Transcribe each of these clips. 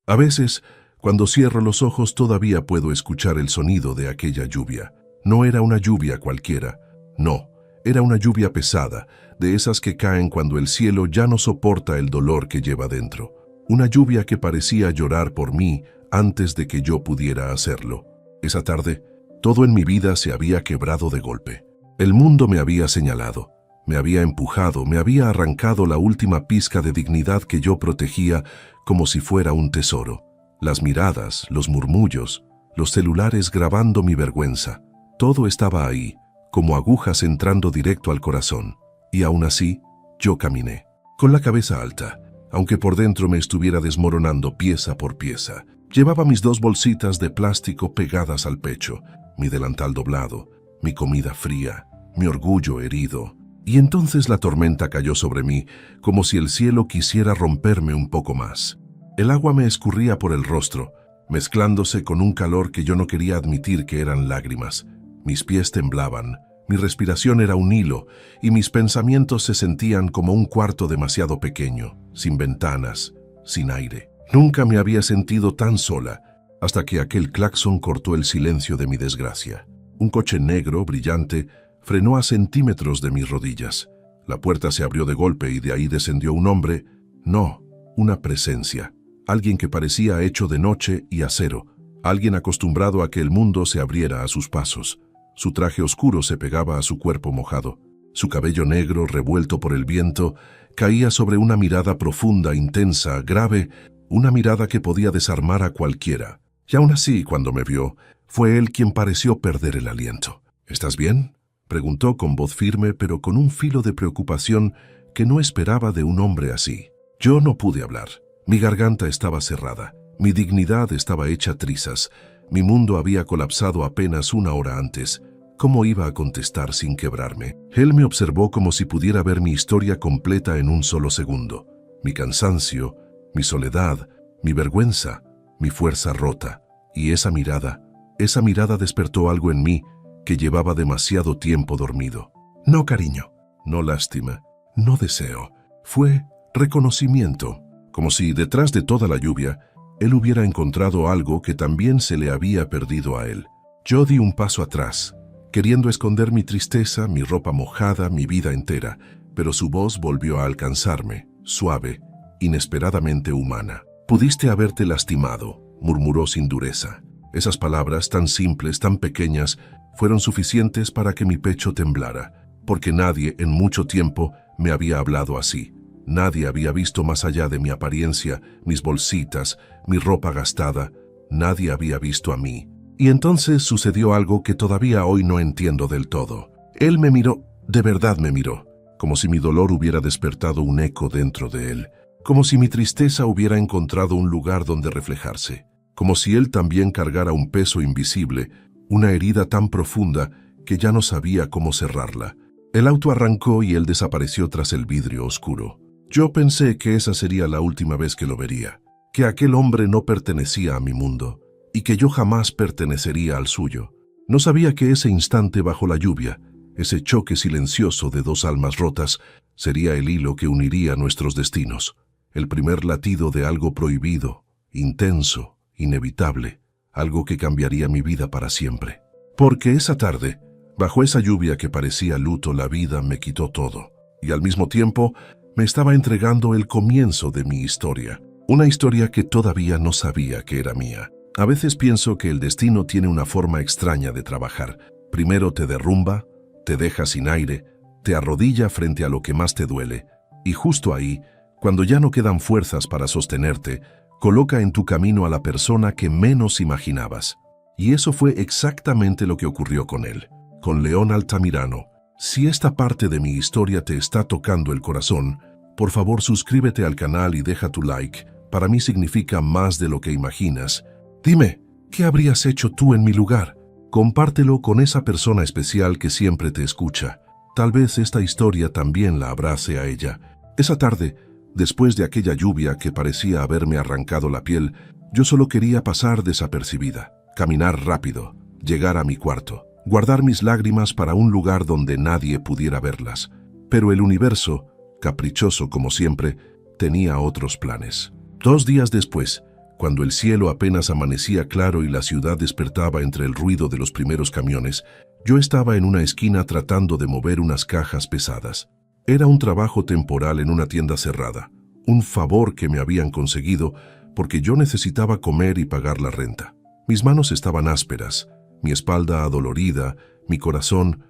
A veces, cuando cierro los ojos todavía puedo escuchar el sonido de aquella lluvia. No era una lluvia cualquiera, no, era una lluvia pesada, de esas que caen cuando el cielo ya no soporta el dolor que lleva dentro. Una lluvia que parecía llorar por mí antes de que yo pudiera hacerlo. Esa tarde, todo en mi vida se había quebrado de golpe. El mundo me había señalado, me había empujado, me había arrancado la última pizca de dignidad que yo protegía como si fuera un tesoro. Las miradas, los murmullos, los celulares grabando mi vergüenza. Todo estaba ahí, como agujas entrando directo al corazón. Y aún así, yo caminé, con la cabeza alta, aunque por dentro me estuviera desmoronando pieza por pieza. Llevaba mis 2 bolsitas de plástico pegadas al pecho, mi delantal doblado, mi comida fría, mi orgullo herido. Y entonces la tormenta cayó sobre mí, como si el cielo quisiera romperme un poco más. El agua me escurría por el rostro, mezclándose con un calor que yo no quería admitir que eran lágrimas. Mis pies temblaban, mi respiración era un hilo, y mis pensamientos se sentían como un cuarto demasiado pequeño, sin ventanas, sin aire. Nunca me había sentido tan sola, hasta que aquel claxon cortó el silencio de mi desgracia. Un coche negro, brillante, frenó a centímetros de mis rodillas. La puerta se abrió de golpe y de ahí descendió un hombre, no, una presencia. Alguien que parecía hecho de noche y acero, alguien acostumbrado a que el mundo se abriera a sus pasos. Su traje oscuro se pegaba a su cuerpo mojado. Su cabello negro, revuelto por el viento, caía sobre una mirada profunda, intensa, grave, una mirada que podía desarmar a cualquiera. Y aún así, cuando me vio, fue él quien pareció perder el aliento. ¿Estás bien?, preguntó con voz firme, pero con un filo de preocupación que no esperaba de un hombre así. Yo no pude hablar. Mi garganta estaba cerrada. Mi dignidad estaba hecha trizas. Mi mundo había colapsado apenas 1 hora antes. ¿Cómo iba a contestar sin quebrarme? Él me observó como si pudiera ver mi historia completa en un solo segundo. Mi cansancio, mi soledad, mi vergüenza, mi fuerza rota. Y esa mirada despertó algo en mí que llevaba demasiado tiempo dormido. No cariño, no lástima, no deseo. Fue reconocimiento, como si detrás de toda la lluvia, él hubiera encontrado algo que también se le había perdido a él. Yo di un paso atrás, queriendo esconder mi tristeza, mi ropa mojada, mi vida entera, pero su voz volvió a alcanzarme, suave, inesperadamente humana. «Pudiste haberte lastimado», murmuró sin dureza. Esas palabras, tan simples, tan pequeñas, fueron suficientes para que mi pecho temblara, porque nadie en mucho tiempo me había hablado así. Nadie había visto más allá de mi apariencia, mis bolsitas, mi ropa gastada. Nadie había visto a mí. Y entonces sucedió algo que todavía hoy no entiendo del todo. Él me miró, de verdad me miró, como si mi dolor hubiera despertado un eco dentro de él, como si mi tristeza hubiera encontrado un lugar donde reflejarse, como si él también cargara un peso invisible, una herida tan profunda que ya no sabía cómo cerrarla. El auto arrancó y él desapareció tras el vidrio oscuro. Yo pensé que esa sería la última vez que lo vería, que aquel hombre no pertenecía a mi mundo y que yo jamás pertenecería al suyo. No sabía que ese instante bajo la lluvia, ese choque silencioso de 2 almas rotas, sería el hilo que uniría nuestros destinos, el primer latido de algo prohibido, intenso, inevitable, algo que cambiaría mi vida para siempre. Porque esa tarde, bajo esa lluvia que parecía luto, la vida me quitó todo, y al mismo tiempo me estaba entregando el comienzo de mi historia, una historia que todavía no sabía que era mía. A veces pienso que el destino tiene una forma extraña de trabajar. Primero te derrumba, te deja sin aire, te arrodilla frente a lo que más te duele, y justo ahí, cuando ya no quedan fuerzas para sostenerte, coloca en tu camino a la persona que menos imaginabas. Y eso fue exactamente lo que ocurrió con él, con León Altamirano. Si esta parte de mi historia te está tocando el corazón, por favor suscríbete al canal y deja tu like. Para mí significa más de lo que imaginas. Dime, ¿qué habrías hecho tú en mi lugar? Compártelo con esa persona especial que siempre te escucha. Tal vez esta historia también la abrace a ella. Esa tarde, después de aquella lluvia que parecía haberme arrancado la piel, yo solo quería pasar desapercibida, caminar rápido, llegar a mi cuarto, guardar mis lágrimas para un lugar donde nadie pudiera verlas. Pero el universo, caprichoso como siempre, tenía otros planes. 2 días después, Cuando el cielo apenas amanecía claro y la ciudad despertaba entre el ruido de los primeros camiones, yo estaba en una esquina tratando de mover unas cajas pesadas. Era un trabajo temporal en una tienda cerrada, un favor que me habían conseguido porque yo necesitaba comer y pagar la renta. Mis manos estaban ásperas, mi espalda adolorida, mi corazón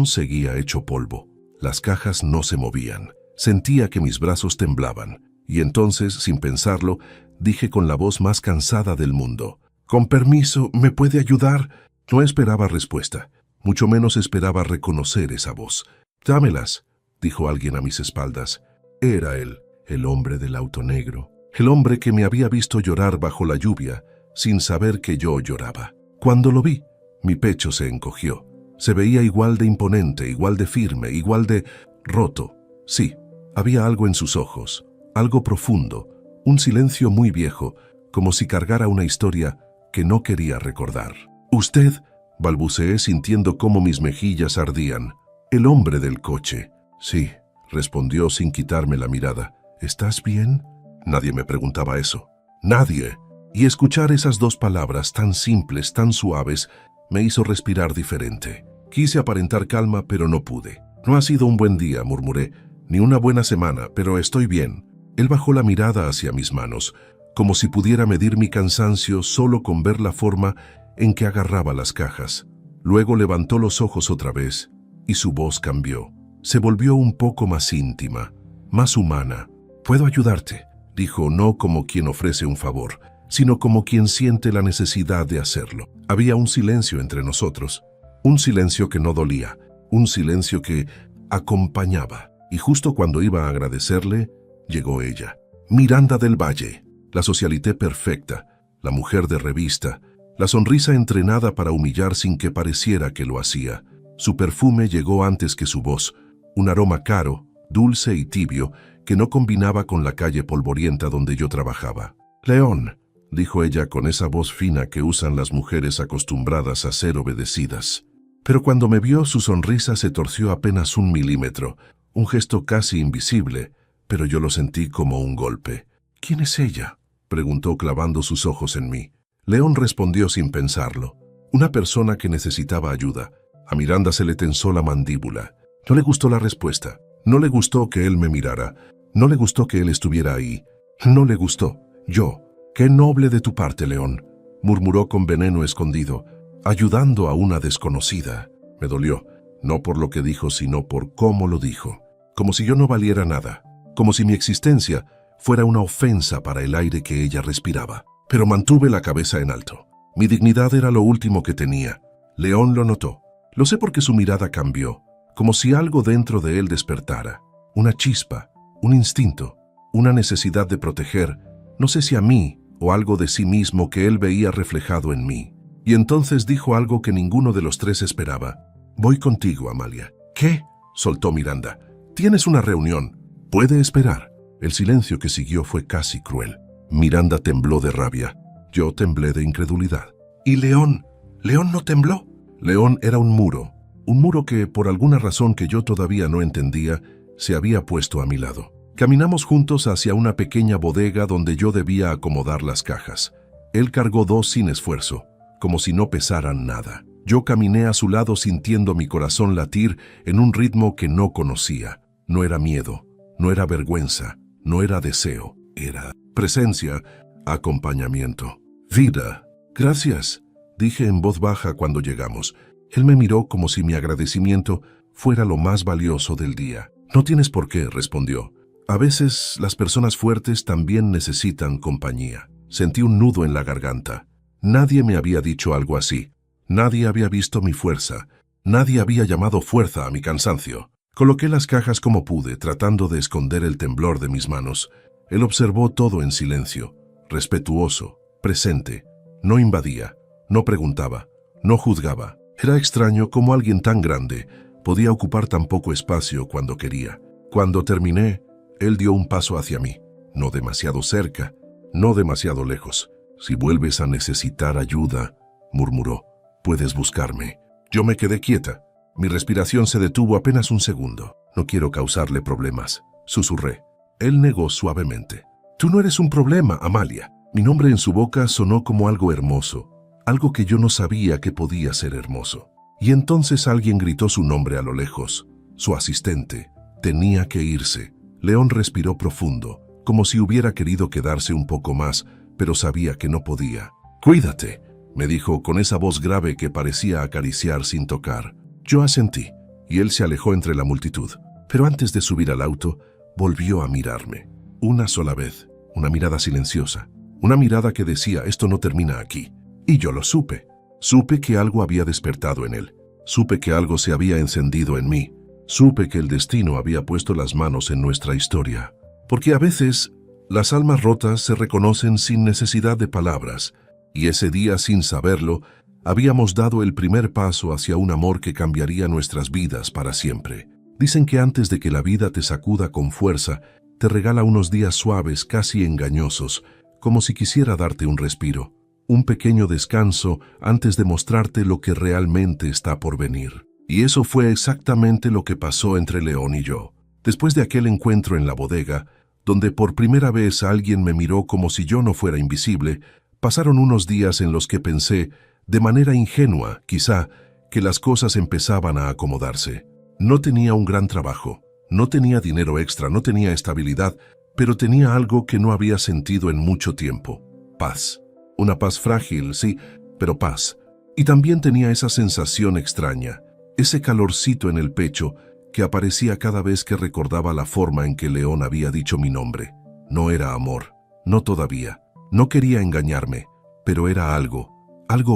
seguía hecho polvo. Las cajas no se movían. Sentía que mis brazos temblaban. Y entonces, sin pensarlo, dije con la voz más cansada del mundo: «Con permiso, ¿me puede ayudar?». No esperaba respuesta, mucho menos esperaba reconocer esa voz. «Dámelas», dijo alguien a mis espaldas. Era él, el hombre del auto negro, el hombre que me había visto llorar bajo la lluvia, sin saber que yo lloraba. Cuando lo vi, mi pecho se encogió. Se veía igual de imponente, igual de firme, igual de roto. Sí, había algo en sus ojos. Algo profundo, un silencio muy viejo, como si cargara una historia que no quería recordar. «¿Usted?», balbuceé sintiendo cómo mis mejillas ardían. «El hombre del coche». «Sí», respondió sin quitarme la mirada. «¿Estás bien?». Nadie me preguntaba eso. Nadie. Y escuchar esas dos palabras tan simples, tan suaves, me hizo respirar diferente. Quise aparentar calma, pero no pude. «No ha sido un buen día», murmuré, «ni una buena semana, pero estoy bien». Él bajó la mirada hacia mis manos, como si pudiera medir mi cansancio solo con ver la forma en que agarraba las cajas. Luego levantó los ojos otra vez y su voz cambió. Se volvió un poco más íntima, más humana. «¿Puedo ayudarte?», dijo, no como quien ofrece un favor, sino como quien siente la necesidad de hacerlo. Había un silencio entre nosotros, un silencio que no dolía, un silencio que acompañaba. Y justo cuando iba a agradecerle, llegó ella, Miranda del Valle, la socialité perfecta, la mujer de revista, la sonrisa entrenada para humillar sin que pareciera que lo hacía. Su perfume llegó antes que su voz, un aroma caro, dulce y tibio que no combinaba con la calle polvorienta donde yo trabajaba. «León», dijo ella con esa voz fina que usan las mujeres acostumbradas a ser obedecidas. Pero cuando me vio, su sonrisa se torció apenas 1 milímetro, un gesto casi invisible, pero yo lo sentí como un golpe. «¿Quién es ella?», preguntó clavando sus ojos en mí. León respondió sin pensarlo. «Una persona que necesitaba ayuda». A Miranda se le tensó la mandíbula. No le gustó la respuesta. No le gustó que él me mirara. No le gustó que él estuviera ahí. No le gustó. «Yo. Qué noble de tu parte, León», murmuró con veneno escondido, ayudando a una desconocida. Me dolió, no por lo que dijo, sino por cómo lo dijo. Como si yo no valiera nada. Como si mi existencia fuera una ofensa para el aire que ella respiraba. Pero mantuve la cabeza en alto. Mi dignidad era lo último que tenía. León lo notó. Lo sé porque su mirada cambió, como si algo dentro de él despertara. Una chispa, un instinto, una necesidad de proteger, no sé si a mí o algo de sí mismo que él veía reflejado en mí. Y entonces dijo algo que ninguno de los tres esperaba. «Voy contigo, Amalia». «¿Qué?», soltó Miranda. «Tienes una reunión. Puede esperar». El silencio que siguió fue casi cruel. Miranda tembló de rabia. Yo temblé de incredulidad. «¿Y León? ¿León no tembló?». León era un muro que, por alguna razón que yo todavía no entendía, se había puesto a mi lado. Caminamos juntos hacia una pequeña bodega donde yo debía acomodar las cajas. Él cargó 2 sin esfuerzo, como si no pesaran nada. Yo caminé a su lado sintiendo mi corazón latir en un ritmo que no conocía. No era miedo, no era vergüenza, no era deseo, era presencia, acompañamiento, vida. «Gracias», dije en voz baja cuando llegamos. Él me miró como si mi agradecimiento fuera lo más valioso del día. «No tienes por qué», respondió. «A veces las personas fuertes también necesitan compañía». Sentí un nudo en la garganta. Nadie me había dicho algo así. Nadie había visto mi fuerza. Nadie había llamado fuerza a mi cansancio. Coloqué las cajas como pude, tratando de esconder el temblor de mis manos. Él observó todo en silencio, respetuoso, presente. No invadía, no preguntaba, no juzgaba. Era extraño cómo alguien tan grande podía ocupar tan poco espacio cuando quería. Cuando terminé, él dio un paso hacia mí, no demasiado cerca, no demasiado lejos. «Si vuelves a necesitar ayuda», murmuró, «puedes buscarme». Yo me quedé quieta. Mi respiración se detuvo apenas un segundo. «No quiero causarle problemas», susurré. Él negó suavemente. Tú no eres un problema, Amalia. Mi nombre en su boca sonó como algo hermoso, algo que yo no sabía que podía ser hermoso. Y entonces alguien gritó su nombre a lo lejos. Su asistente. Tenía que irse. León respiró profundo, como si hubiera querido quedarse un poco más, pero sabía que no podía. «Cuídate», me dijo con esa voz grave que parecía acariciar sin tocar. Yo asentí, y él se alejó entre la multitud. Pero antes de subir al auto, volvió a mirarme. Una sola vez, una mirada silenciosa. Una mirada que decía, esto no termina aquí. Y yo lo supe. Supe que algo había despertado en él. Supe que algo se había encendido en mí. Supe que el destino había puesto las manos en nuestra historia. Porque a veces, las almas rotas se reconocen sin necesidad de palabras. Y ese día, sin saberlo, habíamos dado el primer paso hacia un amor que cambiaría nuestras vidas para siempre. Dicen que antes de que la vida te sacuda con fuerza, te regala unos días suaves, casi engañosos, como si quisiera darte un respiro, un pequeño descanso antes de mostrarte lo que realmente está por venir. Y eso fue exactamente lo que pasó entre León y yo. Después de aquel encuentro en la bodega, donde por primera vez alguien me miró como si yo no fuera invisible, pasaron unos días en los que pensé, de manera ingenua, quizá, que las cosas empezaban a acomodarse. No tenía un gran trabajo, no tenía dinero extra, no tenía estabilidad, pero tenía algo que no había sentido en mucho tiempo. Paz. Una paz frágil, sí, pero paz. Y también tenía esa sensación extraña, ese calorcito en el pecho que aparecía cada vez que recordaba la forma en que León había dicho mi nombre. No era amor, no todavía. No quería engañarme, pero era algo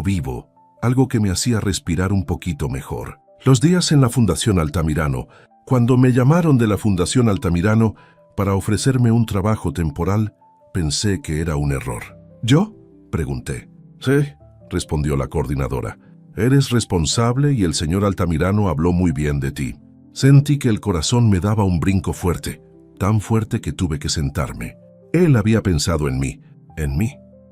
vivo, algo que me hacía respirar un poquito mejor. Los días en la Fundación Altamirano, cuando me llamaron de la Fundación Altamirano para ofrecerme un trabajo temporal, pensé que era un error. ¿Yo?, pregunté. Sí, respondió la coordinadora. Eres responsable y el señor Altamirano habló muy bien de ti. Sentí que el corazón me daba un brinco fuerte, tan fuerte que tuve que sentarme. Él había pensado en mí.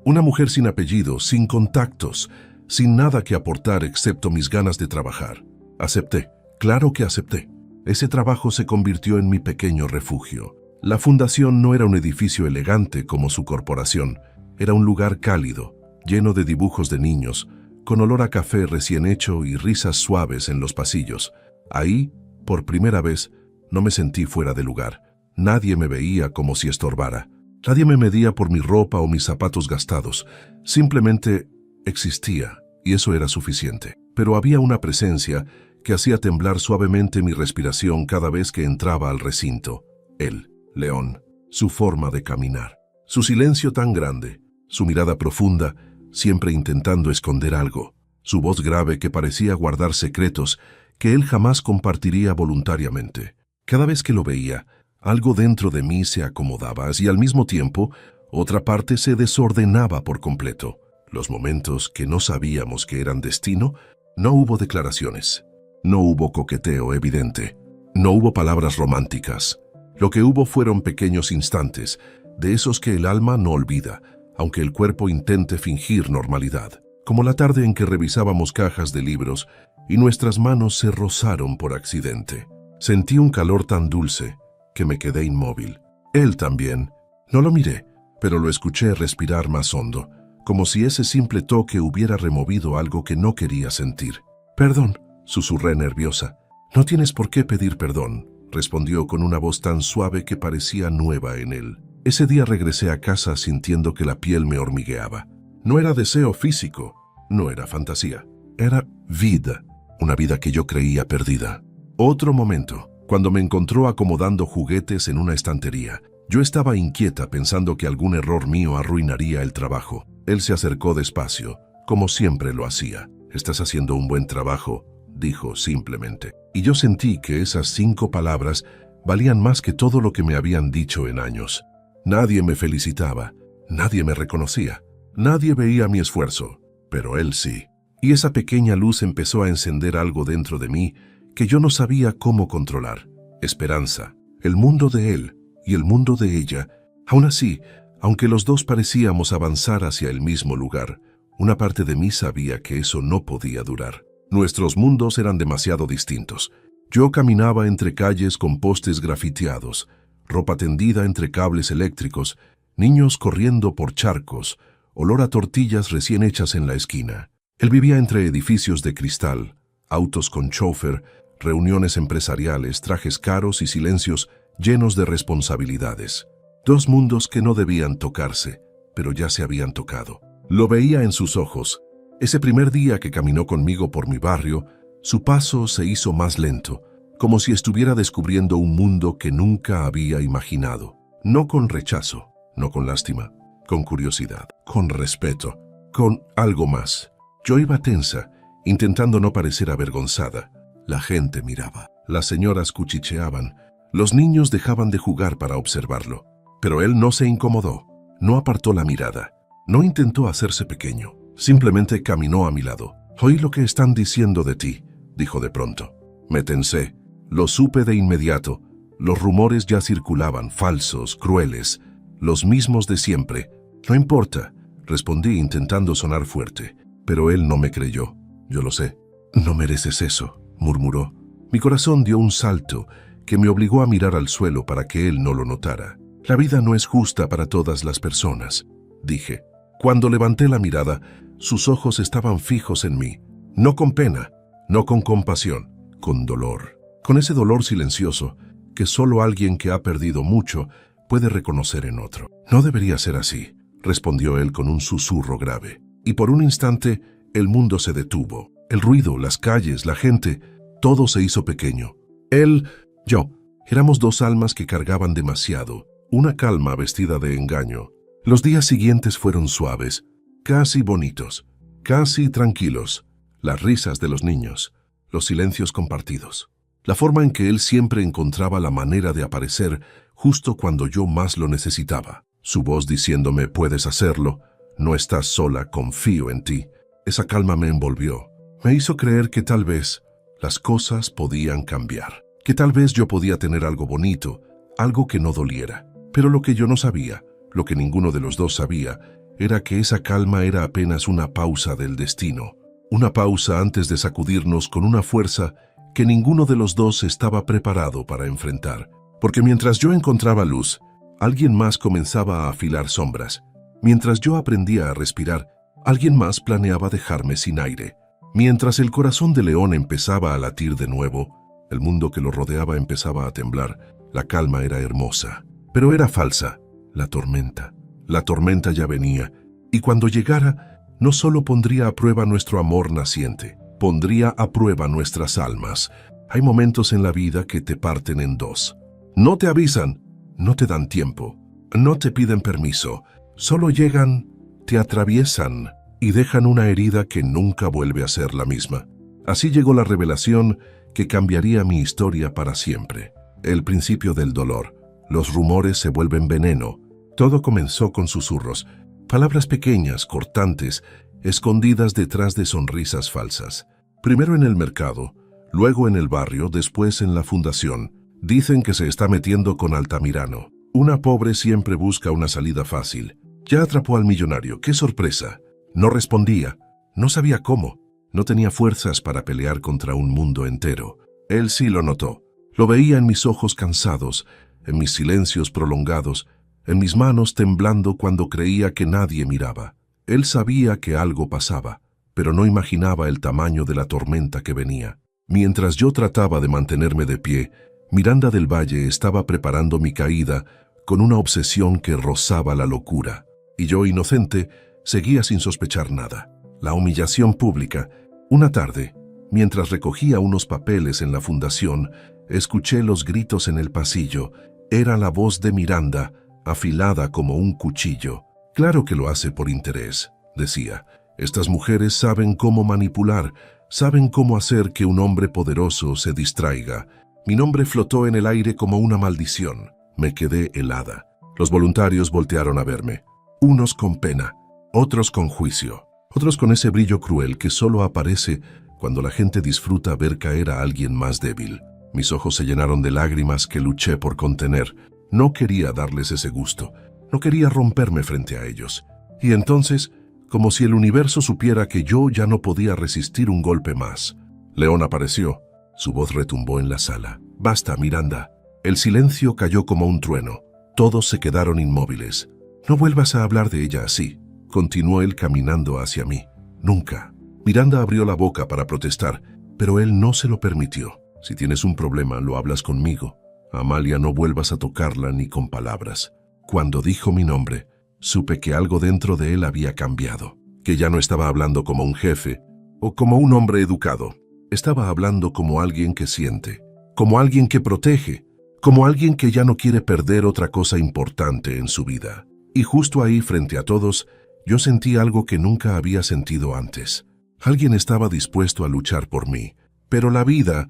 Una mujer sin apellido, sin contactos, sin nada que aportar excepto mis ganas de trabajar. Acepté, claro que acepté. Ese trabajo se convirtió en mi pequeño refugio. La fundación no era un edificio elegante como su corporación. Era un lugar cálido, lleno de dibujos de niños, con olor a café recién hecho y risas suaves en los pasillos. Ahí, por primera vez, no me sentí fuera de lugar. Nadie me veía como si estorbara. Nadie me medía por mi ropa o mis zapatos gastados. Simplemente existía, y eso era suficiente. Pero había una presencia que hacía temblar suavemente mi respiración cada vez que entraba al recinto. Él, León, su forma de caminar, su silencio tan grande, su mirada profunda, siempre intentando esconder algo, su voz grave que parecía guardar secretos que él jamás compartiría voluntariamente. Cada vez que lo veía, algo dentro de mí se acomodaba y al mismo tiempo, otra parte se desordenaba por completo. Los momentos que no sabíamos que eran destino, no hubo declaraciones, no hubo coqueteo evidente, no hubo palabras románticas. Lo que hubo fueron pequeños instantes, de esos que el alma no olvida, aunque el cuerpo intente fingir normalidad. Como la tarde en que revisábamos cajas de libros y nuestras manos se rozaron por accidente. Sentí un calor tan dulce que me quedé inmóvil. Él también. No lo miré, pero lo escuché respirar más hondo, como si ese simple toque hubiera removido algo que no quería sentir. «Perdón», susurré nerviosa. «No tienes por qué pedir perdón», respondió con una voz tan suave que parecía nueva en él. Ese día regresé a casa sintiendo que la piel me hormigueaba. No era deseo físico, no era fantasía. Era vida, una vida que yo creía perdida. Otro momento, cuando me encontró acomodando juguetes en una estantería. Yo estaba inquieta pensando que algún error mío arruinaría el trabajo. Él se acercó despacio, como siempre lo hacía. «Estás haciendo un buen trabajo», dijo simplemente. Y yo sentí que esas 5 palabras valían más que todo lo que me habían dicho en años. Nadie me felicitaba, nadie me reconocía, nadie veía mi esfuerzo, pero él sí. Y esa pequeña luz empezó a encender algo dentro de mí que yo no sabía cómo controlar. Esperanza, el mundo de él y el mundo de ella. Aún así, aunque los dos parecíamos avanzar hacia el mismo lugar, una parte de mí sabía que eso no podía durar. Nuestros mundos eran demasiado distintos. Yo caminaba entre calles con postes grafiteados, ropa tendida entre cables eléctricos, niños corriendo por charcos, olor a tortillas recién hechas en la esquina. Él vivía entre edificios de cristal, autos con chófer, reuniones empresariales, trajes caros y silencios llenos de responsabilidades. Dos mundos que no debían tocarse, pero ya se habían tocado. Lo veía en sus ojos. Ese primer día que caminó conmigo por mi barrio, su paso se hizo más lento, como si estuviera descubriendo un mundo que nunca había imaginado. No con rechazo, no con lástima, con curiosidad, con respeto, con algo más. Yo iba tensa, intentando no parecer avergonzada. La gente miraba, las señoras cuchicheaban, los niños dejaban de jugar para observarlo. Pero él no se incomodó, no apartó la mirada, no intentó hacerse pequeño, simplemente caminó a mi lado. «Oí lo que están diciendo de ti», dijo de pronto. Me tensé, lo supe de inmediato. Los rumores ya circulaban, falsos, crueles, los mismos de siempre. «No importa», respondí intentando sonar fuerte, pero él no me creyó. «Yo lo sé». «No mereces eso», murmuró. Mi corazón dio un salto que me obligó a mirar al suelo para que él no lo notara. «La vida no es justa para todas las personas», dije. Cuando levanté la mirada, sus ojos estaban fijos en mí, no con pena, no con compasión, con dolor. Con ese dolor silencioso que solo alguien que ha perdido mucho puede reconocer en otro. «No debería ser así», respondió él con un susurro grave. Y por un instante, el mundo se detuvo. El ruido, las calles, la gente, todo se hizo pequeño. Él, yo, éramos dos almas que cargaban demasiado, una calma vestida de engaño. Los días siguientes fueron suaves, casi bonitos, casi tranquilos. Las risas de los niños, los silencios compartidos. La forma en que él siempre encontraba la manera de aparecer justo cuando yo más lo necesitaba. Su voz diciéndome, «Puedes hacerlo, no estás sola, confío en ti». Esa calma me envolvió. Me hizo creer que tal vez las cosas podían cambiar, que tal vez yo podía tener algo bonito, algo que no doliera. Pero lo que yo no sabía, lo que ninguno de los dos sabía, era que esa calma era apenas una pausa del destino. Una pausa antes de sacudirnos con una fuerza que ninguno de los dos estaba preparado para enfrentar. Porque mientras yo encontraba luz, alguien más comenzaba a afilar sombras. Mientras yo aprendía a respirar, alguien más planeaba dejarme sin aire. Mientras el corazón de León empezaba a latir de nuevo, el mundo que lo rodeaba empezaba a temblar. La calma era hermosa, pero era falsa. La tormenta ya venía, y cuando llegara, no solo pondría a prueba nuestro amor naciente, pondría a prueba nuestras almas. Hay momentos en la vida que te parten en dos. No te avisan, no te dan tiempo, no te piden permiso, solo llegan, te atraviesan y dejan una herida que nunca vuelve a ser la misma. Así llegó la revelación que cambiaría mi historia para siempre. El principio del dolor. Los rumores se vuelven veneno. Todo comenzó con susurros, palabras pequeñas, cortantes, escondidas detrás de sonrisas falsas. Primero en el mercado, luego en el barrio, después en la fundación. Dicen que se está metiendo con Altamirano. Una pobre siempre busca una salida fácil. Ya atrapó al millonario. ¡Qué sorpresa! No respondía. No sabía cómo. No tenía fuerzas para pelear contra un mundo entero. Él sí lo notó. Lo veía en mis ojos cansados, en mis silencios prolongados, en mis manos temblando cuando creía que nadie miraba. Él sabía que algo pasaba, pero no imaginaba el tamaño de la tormenta que venía. Mientras yo trataba de mantenerme de pie, Miranda del Valle estaba preparando mi caída con una obsesión que rozaba la locura. Y yo, inocente, seguía sin sospechar nada. La humillación pública. Una tarde, mientras recogía unos papeles en la fundación, escuché los gritos en el pasillo. Era la voz de Miranda, afilada como un cuchillo. «Claro que lo hace por interés», decía. «Estas mujeres saben cómo manipular, saben cómo hacer que un hombre poderoso se distraiga». Mi nombre flotó en el aire como una maldición. Me quedé helada. Los voluntarios voltearon a verme. Unos con pena, otros con juicio, otros con ese brillo cruel que solo aparece cuando la gente disfruta ver caer a alguien más débil. Mis ojos se llenaron de lágrimas que luché por contener. No quería darles ese gusto. No quería romperme frente a ellos. Y entonces, como si el universo supiera que yo ya no podía resistir un golpe más, León apareció. Su voz retumbó en la sala. «Basta, Miranda». El silencio cayó como un trueno. Todos se quedaron inmóviles. No vuelvas a hablar de ella así, continuó él caminando hacia mí. Nunca. Miranda abrió la boca para protestar, pero él no se lo permitió. Si tienes un problema, lo hablas conmigo. Amalia, no vuelvas a tocarla ni con palabras. Cuando dijo mi nombre, supe que algo dentro de él había cambiado, que ya no estaba hablando como un jefe o como un hombre educado. Estaba hablando como alguien que siente, como alguien que protege, como alguien que ya no quiere perder otra cosa importante en su vida. Y justo ahí, frente a todos, yo sentí algo que nunca había sentido antes. Alguien estaba dispuesto a luchar por mí, pero la vida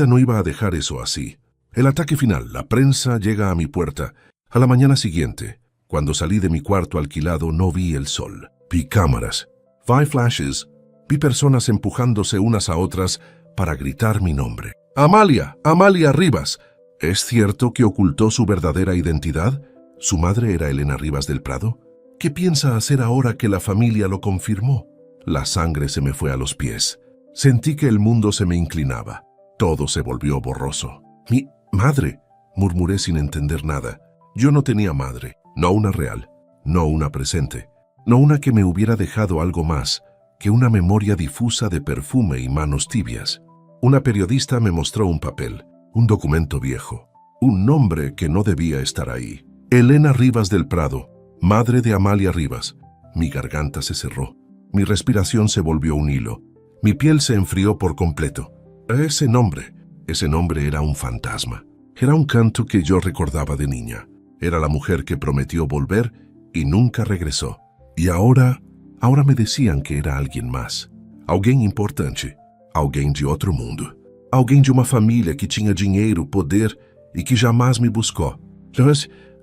no iba a dejar eso así. El ataque final, la prensa llega a mi puerta. A la mañana siguiente, cuando salí de mi cuarto alquilado, no vi el sol. Vi cámaras, vi flashes, vi personas empujándose unas a otras para gritar mi nombre. ¡Amalia! ¡Amalia Rivas! ¿Es cierto que ocultó su verdadera identidad? ¿Su madre era Elena Rivas del Prado? ¿Qué piensa hacer ahora que la familia lo confirmó? La sangre se me fue a los pies. Sentí que el mundo se me inclinaba. Todo se volvió borroso. Mi madre, murmuré sin entender nada. Yo no tenía madre, no una real, no una presente, no una que me hubiera dejado algo más que una memoria difusa de perfume y manos tibias. Una periodista me mostró un papel, un documento viejo, un nombre que no debía estar ahí. Elena Rivas del Prado, madre de Amalia Rivas. Mi garganta se cerró, mi respiración se volvió un hilo, mi piel se enfrió por completo. Ese nombre era un fantasma. Era un canto que yo recordaba de niña. Era la mujer que prometió volver y nunca regresó. Y ahora me decían que era alguien más. Alguém importante. Alguém de outro mundo. Alguém de uma família que tinha dinheiro, poder y que jamás me buscó.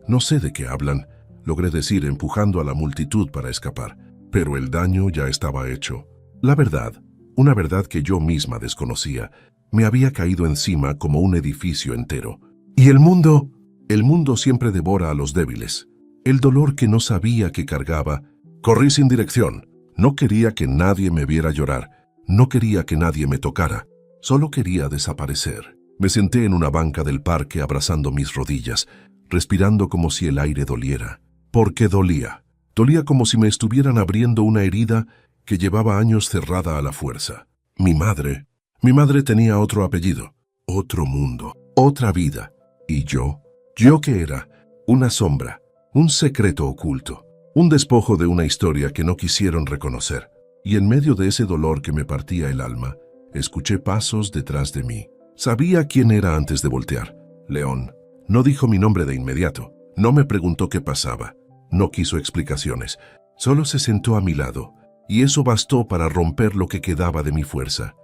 No sé de qué hablan, logré decir empujando a la multitud para escapar. Pero el daño ya estaba hecho. La verdad, una verdad que yo misma desconocía, me había caído encima como un edificio entero. Y el mundo siempre devora a los débiles. El dolor que no sabía que cargaba. Corrí sin dirección. No quería que nadie me viera llorar. No quería que nadie me tocara. Solo quería desaparecer. Me senté en una banca del parque abrazando mis rodillas, respirando como si el aire doliera. Porque dolía. Dolía como si me estuvieran abriendo una herida que llevaba años cerrada a la fuerza. Mi madre tenía otro apellido, otro mundo, otra vida. ¿Y yo? ¿Yo qué era? Una sombra, un secreto oculto, un despojo de una historia que no quisieron reconocer. Y en medio de ese dolor que me partía el alma, escuché pasos detrás de mí. Sabía quién era antes de voltear. León. No dijo mi nombre de inmediato. No me preguntó qué pasaba. No quiso explicaciones. Solo se sentó a mi lado. Y eso bastó para romper lo que quedaba de mi fuerza.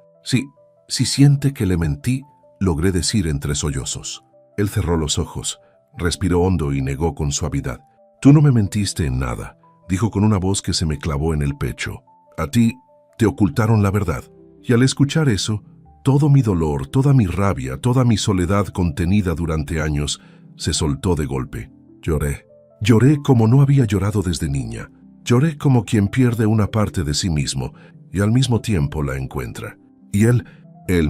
Si siente que le mentí, logré decir entre sollozos. Él cerró los ojos, respiró hondo y negó con suavidad. Tú no me mentiste en nada, dijo con una voz que se me clavó en el pecho. A ti te ocultaron la verdad. Y al escuchar eso, todo mi dolor, toda mi rabia, toda mi soledad contenida durante años, se soltó de golpe. Lloré. Lloré como no había llorado desde niña. Lloré como quien pierde una parte de sí mismo y al mismo tiempo la encuentra. Y él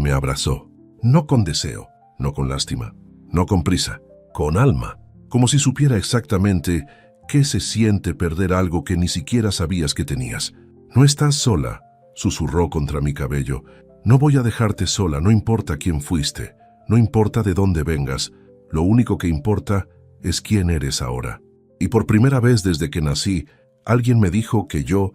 me abrazó, no con deseo, no con lástima, no con prisa, con alma, como si supiera exactamente qué se siente perder algo que ni siquiera sabías que tenías. No estás sola, susurró contra mi cabello. No voy a dejarte sola, no importa quién fuiste, no importa de dónde vengas, lo único que importa es quién eres ahora. Y por primera vez desde que nací, alguien me dijo que yo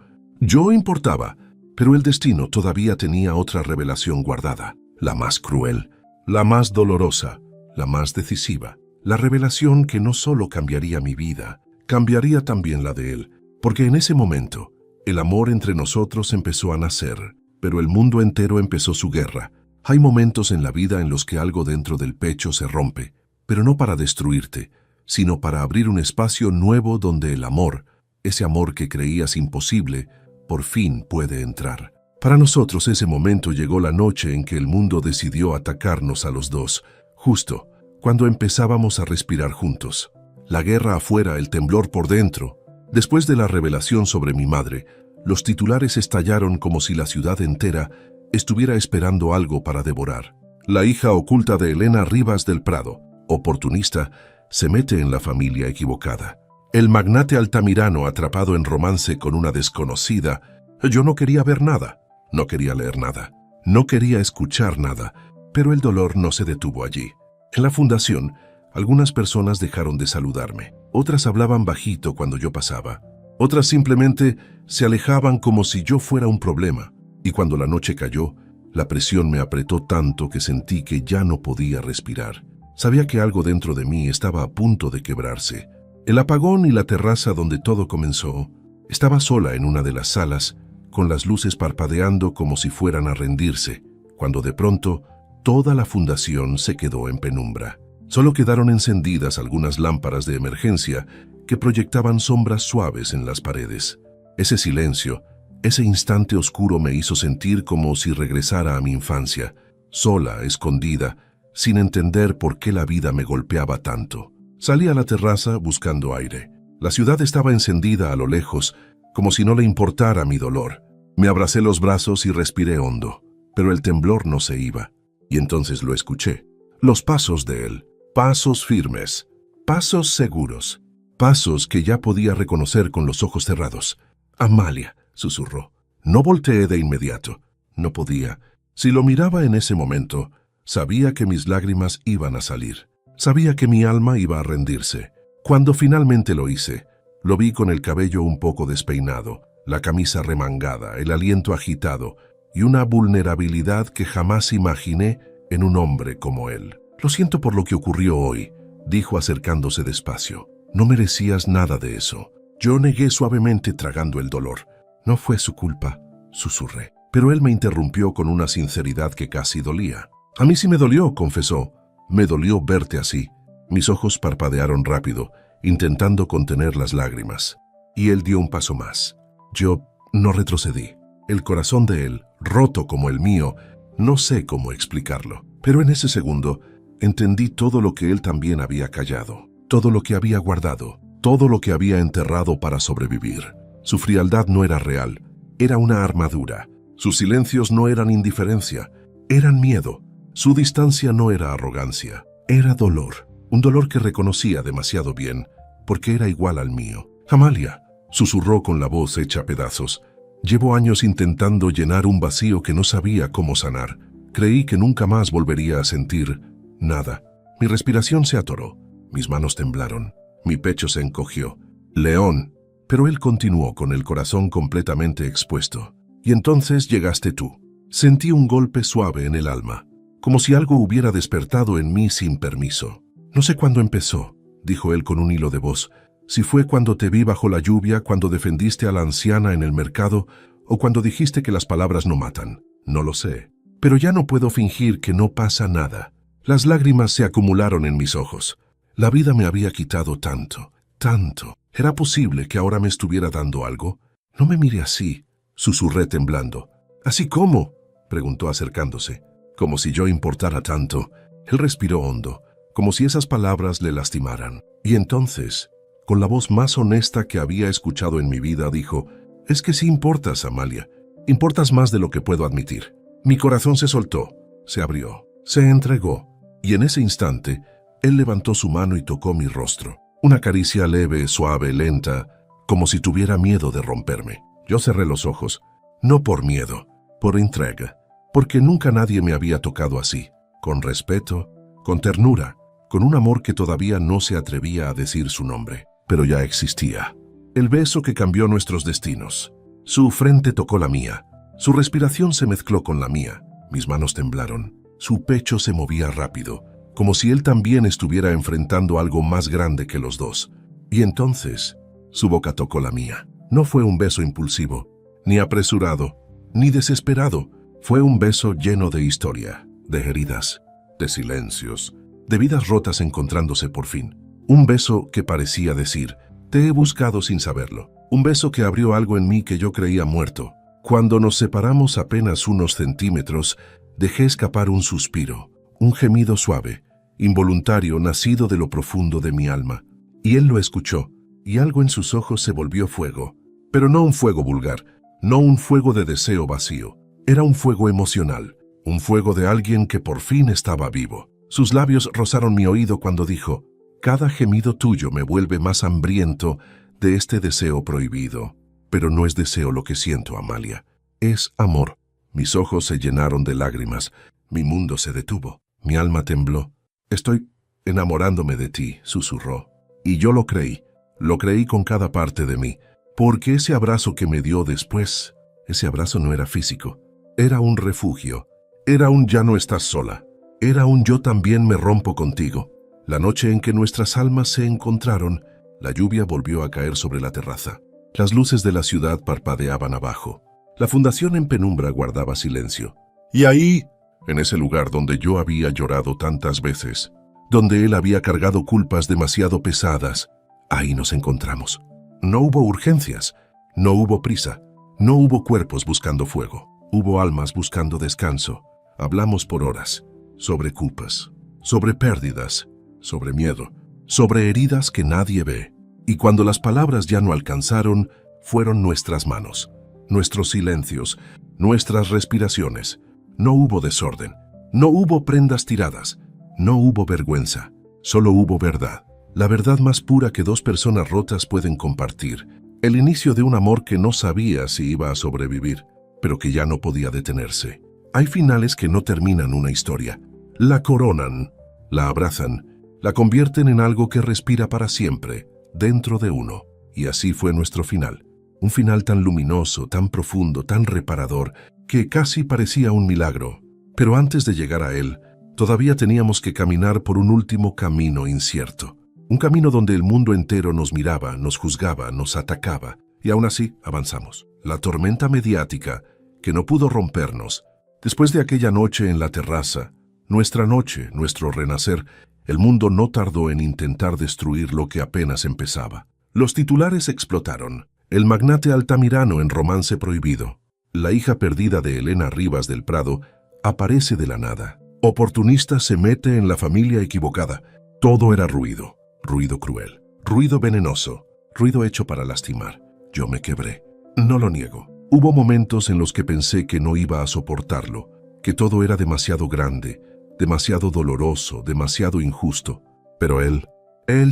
importaba, pero el destino todavía tenía otra revelación guardada, la más cruel, la más dolorosa, la más decisiva, la revelación que no solo cambiaría mi vida, cambiaría también la de él, porque en ese momento, el amor entre nosotros empezó a nacer, pero el mundo entero empezó su guerra. Hay momentos en la vida en los que algo dentro del pecho se rompe, pero no para destruirte, sino para abrir un espacio nuevo donde el amor, ese amor que creías imposible, por fin puede entrar. Para nosotros ese momento llegó la noche en que el mundo decidió atacarnos a los dos, justo cuando empezábamos a respirar juntos. La guerra afuera, el temblor por dentro. Después de la revelación sobre mi madre, los titulares estallaron como si la ciudad entera estuviera esperando algo para devorar. La hija oculta de Elena Rivas del Prado, oportunista, se mete en la familia equivocada. El magnate altamirano atrapado en romance con una desconocida. Yo no quería ver nada, no quería leer nada, no quería escuchar nada, pero el dolor no se detuvo allí. En la fundación, algunas personas dejaron de saludarme, otras hablaban bajito cuando yo pasaba, otras simplemente se alejaban como si yo fuera un problema, y cuando la noche cayó, la presión me apretó tanto que sentí que ya no podía respirar. Sabía que algo dentro de mí estaba a punto de quebrarse. El apagón y la terraza donde todo comenzó. Estaba sola en una de las salas, con las luces parpadeando como si fueran a rendirse, cuando de pronto toda la fundación se quedó en penumbra. Solo quedaron encendidas algunas lámparas de emergencia que proyectaban sombras suaves en las paredes. Ese silencio, ese instante oscuro me hizo sentir como si regresara a mi infancia, sola, escondida, sin entender por qué la vida me golpeaba tanto. Salí a la terraza buscando aire. La ciudad estaba encendida a lo lejos, como si no le importara mi dolor. Me abracé los brazos y respiré hondo, pero el temblor no se iba. Y entonces lo escuché. Los pasos de él. Pasos firmes. Pasos seguros. Pasos que ya podía reconocer con los ojos cerrados. «Amalia», susurró. No volteé de inmediato. No podía. Si lo miraba en ese momento, sabía que mis lágrimas iban a salir. Sabía que mi alma iba a rendirse. Cuando finalmente lo hice, lo vi con el cabello un poco despeinado, la camisa remangada, el aliento agitado y una vulnerabilidad que jamás imaginé en un hombre como él. «Lo siento por lo que ocurrió hoy», dijo acercándose despacio. «No merecías nada de eso». Yo negué suavemente tragando el dolor. «No fue su culpa», susurré. Pero él me interrumpió con una sinceridad que casi dolía. «A mí sí me dolió», confesó. «Me dolió verte así». Mis ojos parpadearon rápido, intentando contener las lágrimas. Y él dio un paso más. Yo no retrocedí. El corazón de él, roto como el mío, no sé cómo explicarlo. Pero en ese segundo, entendí todo lo que él también había callado, todo lo que había guardado, todo lo que había enterrado para sobrevivir. Su frialdad no era real, era una armadura. Sus silencios no eran indiferencia, eran miedo. Su distancia no era arrogancia, era dolor. Un dolor que reconocía demasiado bien, porque era igual al mío. «Amalia», susurró con la voz hecha pedazos. «Llevo años intentando llenar un vacío que no sabía cómo sanar. Creí que nunca más volvería a sentir nada. Mi respiración se atoró, mis manos temblaron, mi pecho se encogió. León». Pero él continuó con el corazón completamente expuesto. «Y entonces llegaste tú». Sentí un golpe suave en el alma, como si algo hubiera despertado en mí sin permiso. «No sé cuándo empezó», dijo él con un hilo de voz. «Si fue cuando te vi bajo la lluvia, cuando defendiste a la anciana en el mercado, o cuando dijiste que las palabras no matan. No lo sé. Pero ya no puedo fingir que no pasa nada». Las lágrimas se acumularon en mis ojos. La vida me había quitado tanto, tanto. ¿Era posible que ahora me estuviera dando algo? «No me mire así», susurré temblando. «¿Así cómo?», preguntó acercándose. Como si yo importara tanto. Él respiró hondo, como si esas palabras le lastimaran. Y entonces, con la voz más honesta que había escuchado en mi vida, dijo: «Es que sí importas, Amalia. Importas más de lo que puedo admitir». Mi corazón se soltó, se abrió, se entregó. Y en ese instante, él levantó su mano y tocó mi rostro. Una caricia leve, suave, lenta, como si tuviera miedo de romperme. Yo cerré los ojos, no por miedo, por entrega, porque nunca nadie me había tocado así, con respeto, con ternura, con un amor que todavía no se atrevía a decir su nombre, pero ya existía. El beso que cambió nuestros destinos. Su frente tocó la mía, su respiración se mezcló con la mía, mis manos temblaron, su pecho se movía rápido, como si él también estuviera enfrentando algo más grande que los dos. Y entonces, su boca tocó la mía. No fue un beso impulsivo, ni apresurado, ni desesperado. Fue un beso lleno de historia, de heridas, de silencios, de vidas rotas encontrándose por fin. Un beso que parecía decir: «Te he buscado sin saberlo». Un beso que abrió algo en mí que yo creía muerto. Cuando nos separamos apenas unos centímetros, dejé escapar un suspiro, un gemido suave, involuntario, nacido de lo profundo de mi alma. Y él lo escuchó, y algo en sus ojos se volvió fuego. Pero no un fuego vulgar, no un fuego de deseo vacío. Era un fuego emocional, un fuego de alguien que por fin estaba vivo. Sus labios rozaron mi oído cuando dijo: Cada gemido tuyo me vuelve más hambriento de este deseo prohibido. Pero no es deseo lo que siento, Amalia. Es amor. Mis ojos se llenaron de lágrimas. Mi mundo se detuvo. Mi alma tembló. Estoy enamorándome de ti, susurró. Y yo lo creí con cada parte de mí. Porque ese abrazo que me dio después, ese abrazo no era físico. Era un refugio. Era un ya no estás sola. Era un yo también me rompo contigo. La noche en que nuestras almas se encontraron, la lluvia volvió a caer sobre la terraza. Las luces de la ciudad parpadeaban abajo. La fundación en penumbra guardaba silencio. Y ahí, en ese lugar donde yo había llorado tantas veces, donde él había cargado culpas demasiado pesadas, ahí nos encontramos. No hubo urgencias, no hubo prisa, no hubo cuerpos buscando fuego, hubo almas buscando descanso. Hablamos por horas, sobre culpas, sobre pérdidas, sobre miedo, sobre heridas que nadie ve. Y cuando las palabras ya no alcanzaron, fueron nuestras manos, nuestros silencios, nuestras respiraciones. No hubo desorden, no hubo prendas tiradas, no hubo vergüenza, solo hubo verdad. La verdad más pura que dos personas rotas pueden compartir. El inicio de un amor que no sabía si iba a sobrevivir, pero que ya no podía detenerse. Hay finales que no terminan una historia. La coronan, la abrazan, la convierten en algo que respira para siempre, dentro de uno. Y así fue nuestro final. Un final tan luminoso, tan profundo, tan reparador, que casi parecía un milagro. Pero antes de llegar a él, todavía teníamos que caminar por un último camino incierto. Un camino donde el mundo entero nos miraba, nos juzgaba, nos atacaba. Y aún así avanzamos. La tormenta mediática, que no pudo rompernos. Después de aquella noche en la terraza, nuestra noche, nuestro renacer, el mundo no tardó en intentar destruir lo que apenas empezaba. Los titulares explotaron. El magnate Altamirano en Romance Prohibido. La hija perdida de Elena Rivas del Prado aparece de la nada. Oportunista se mete en la familia equivocada. Todo era ruido. Ruido cruel. Ruido venenoso. Ruido hecho para lastimar. Yo me quebré. No lo niego. Hubo momentos en los que pensé que no iba a soportarlo, que todo era demasiado grande, demasiado doloroso, demasiado injusto. Pero él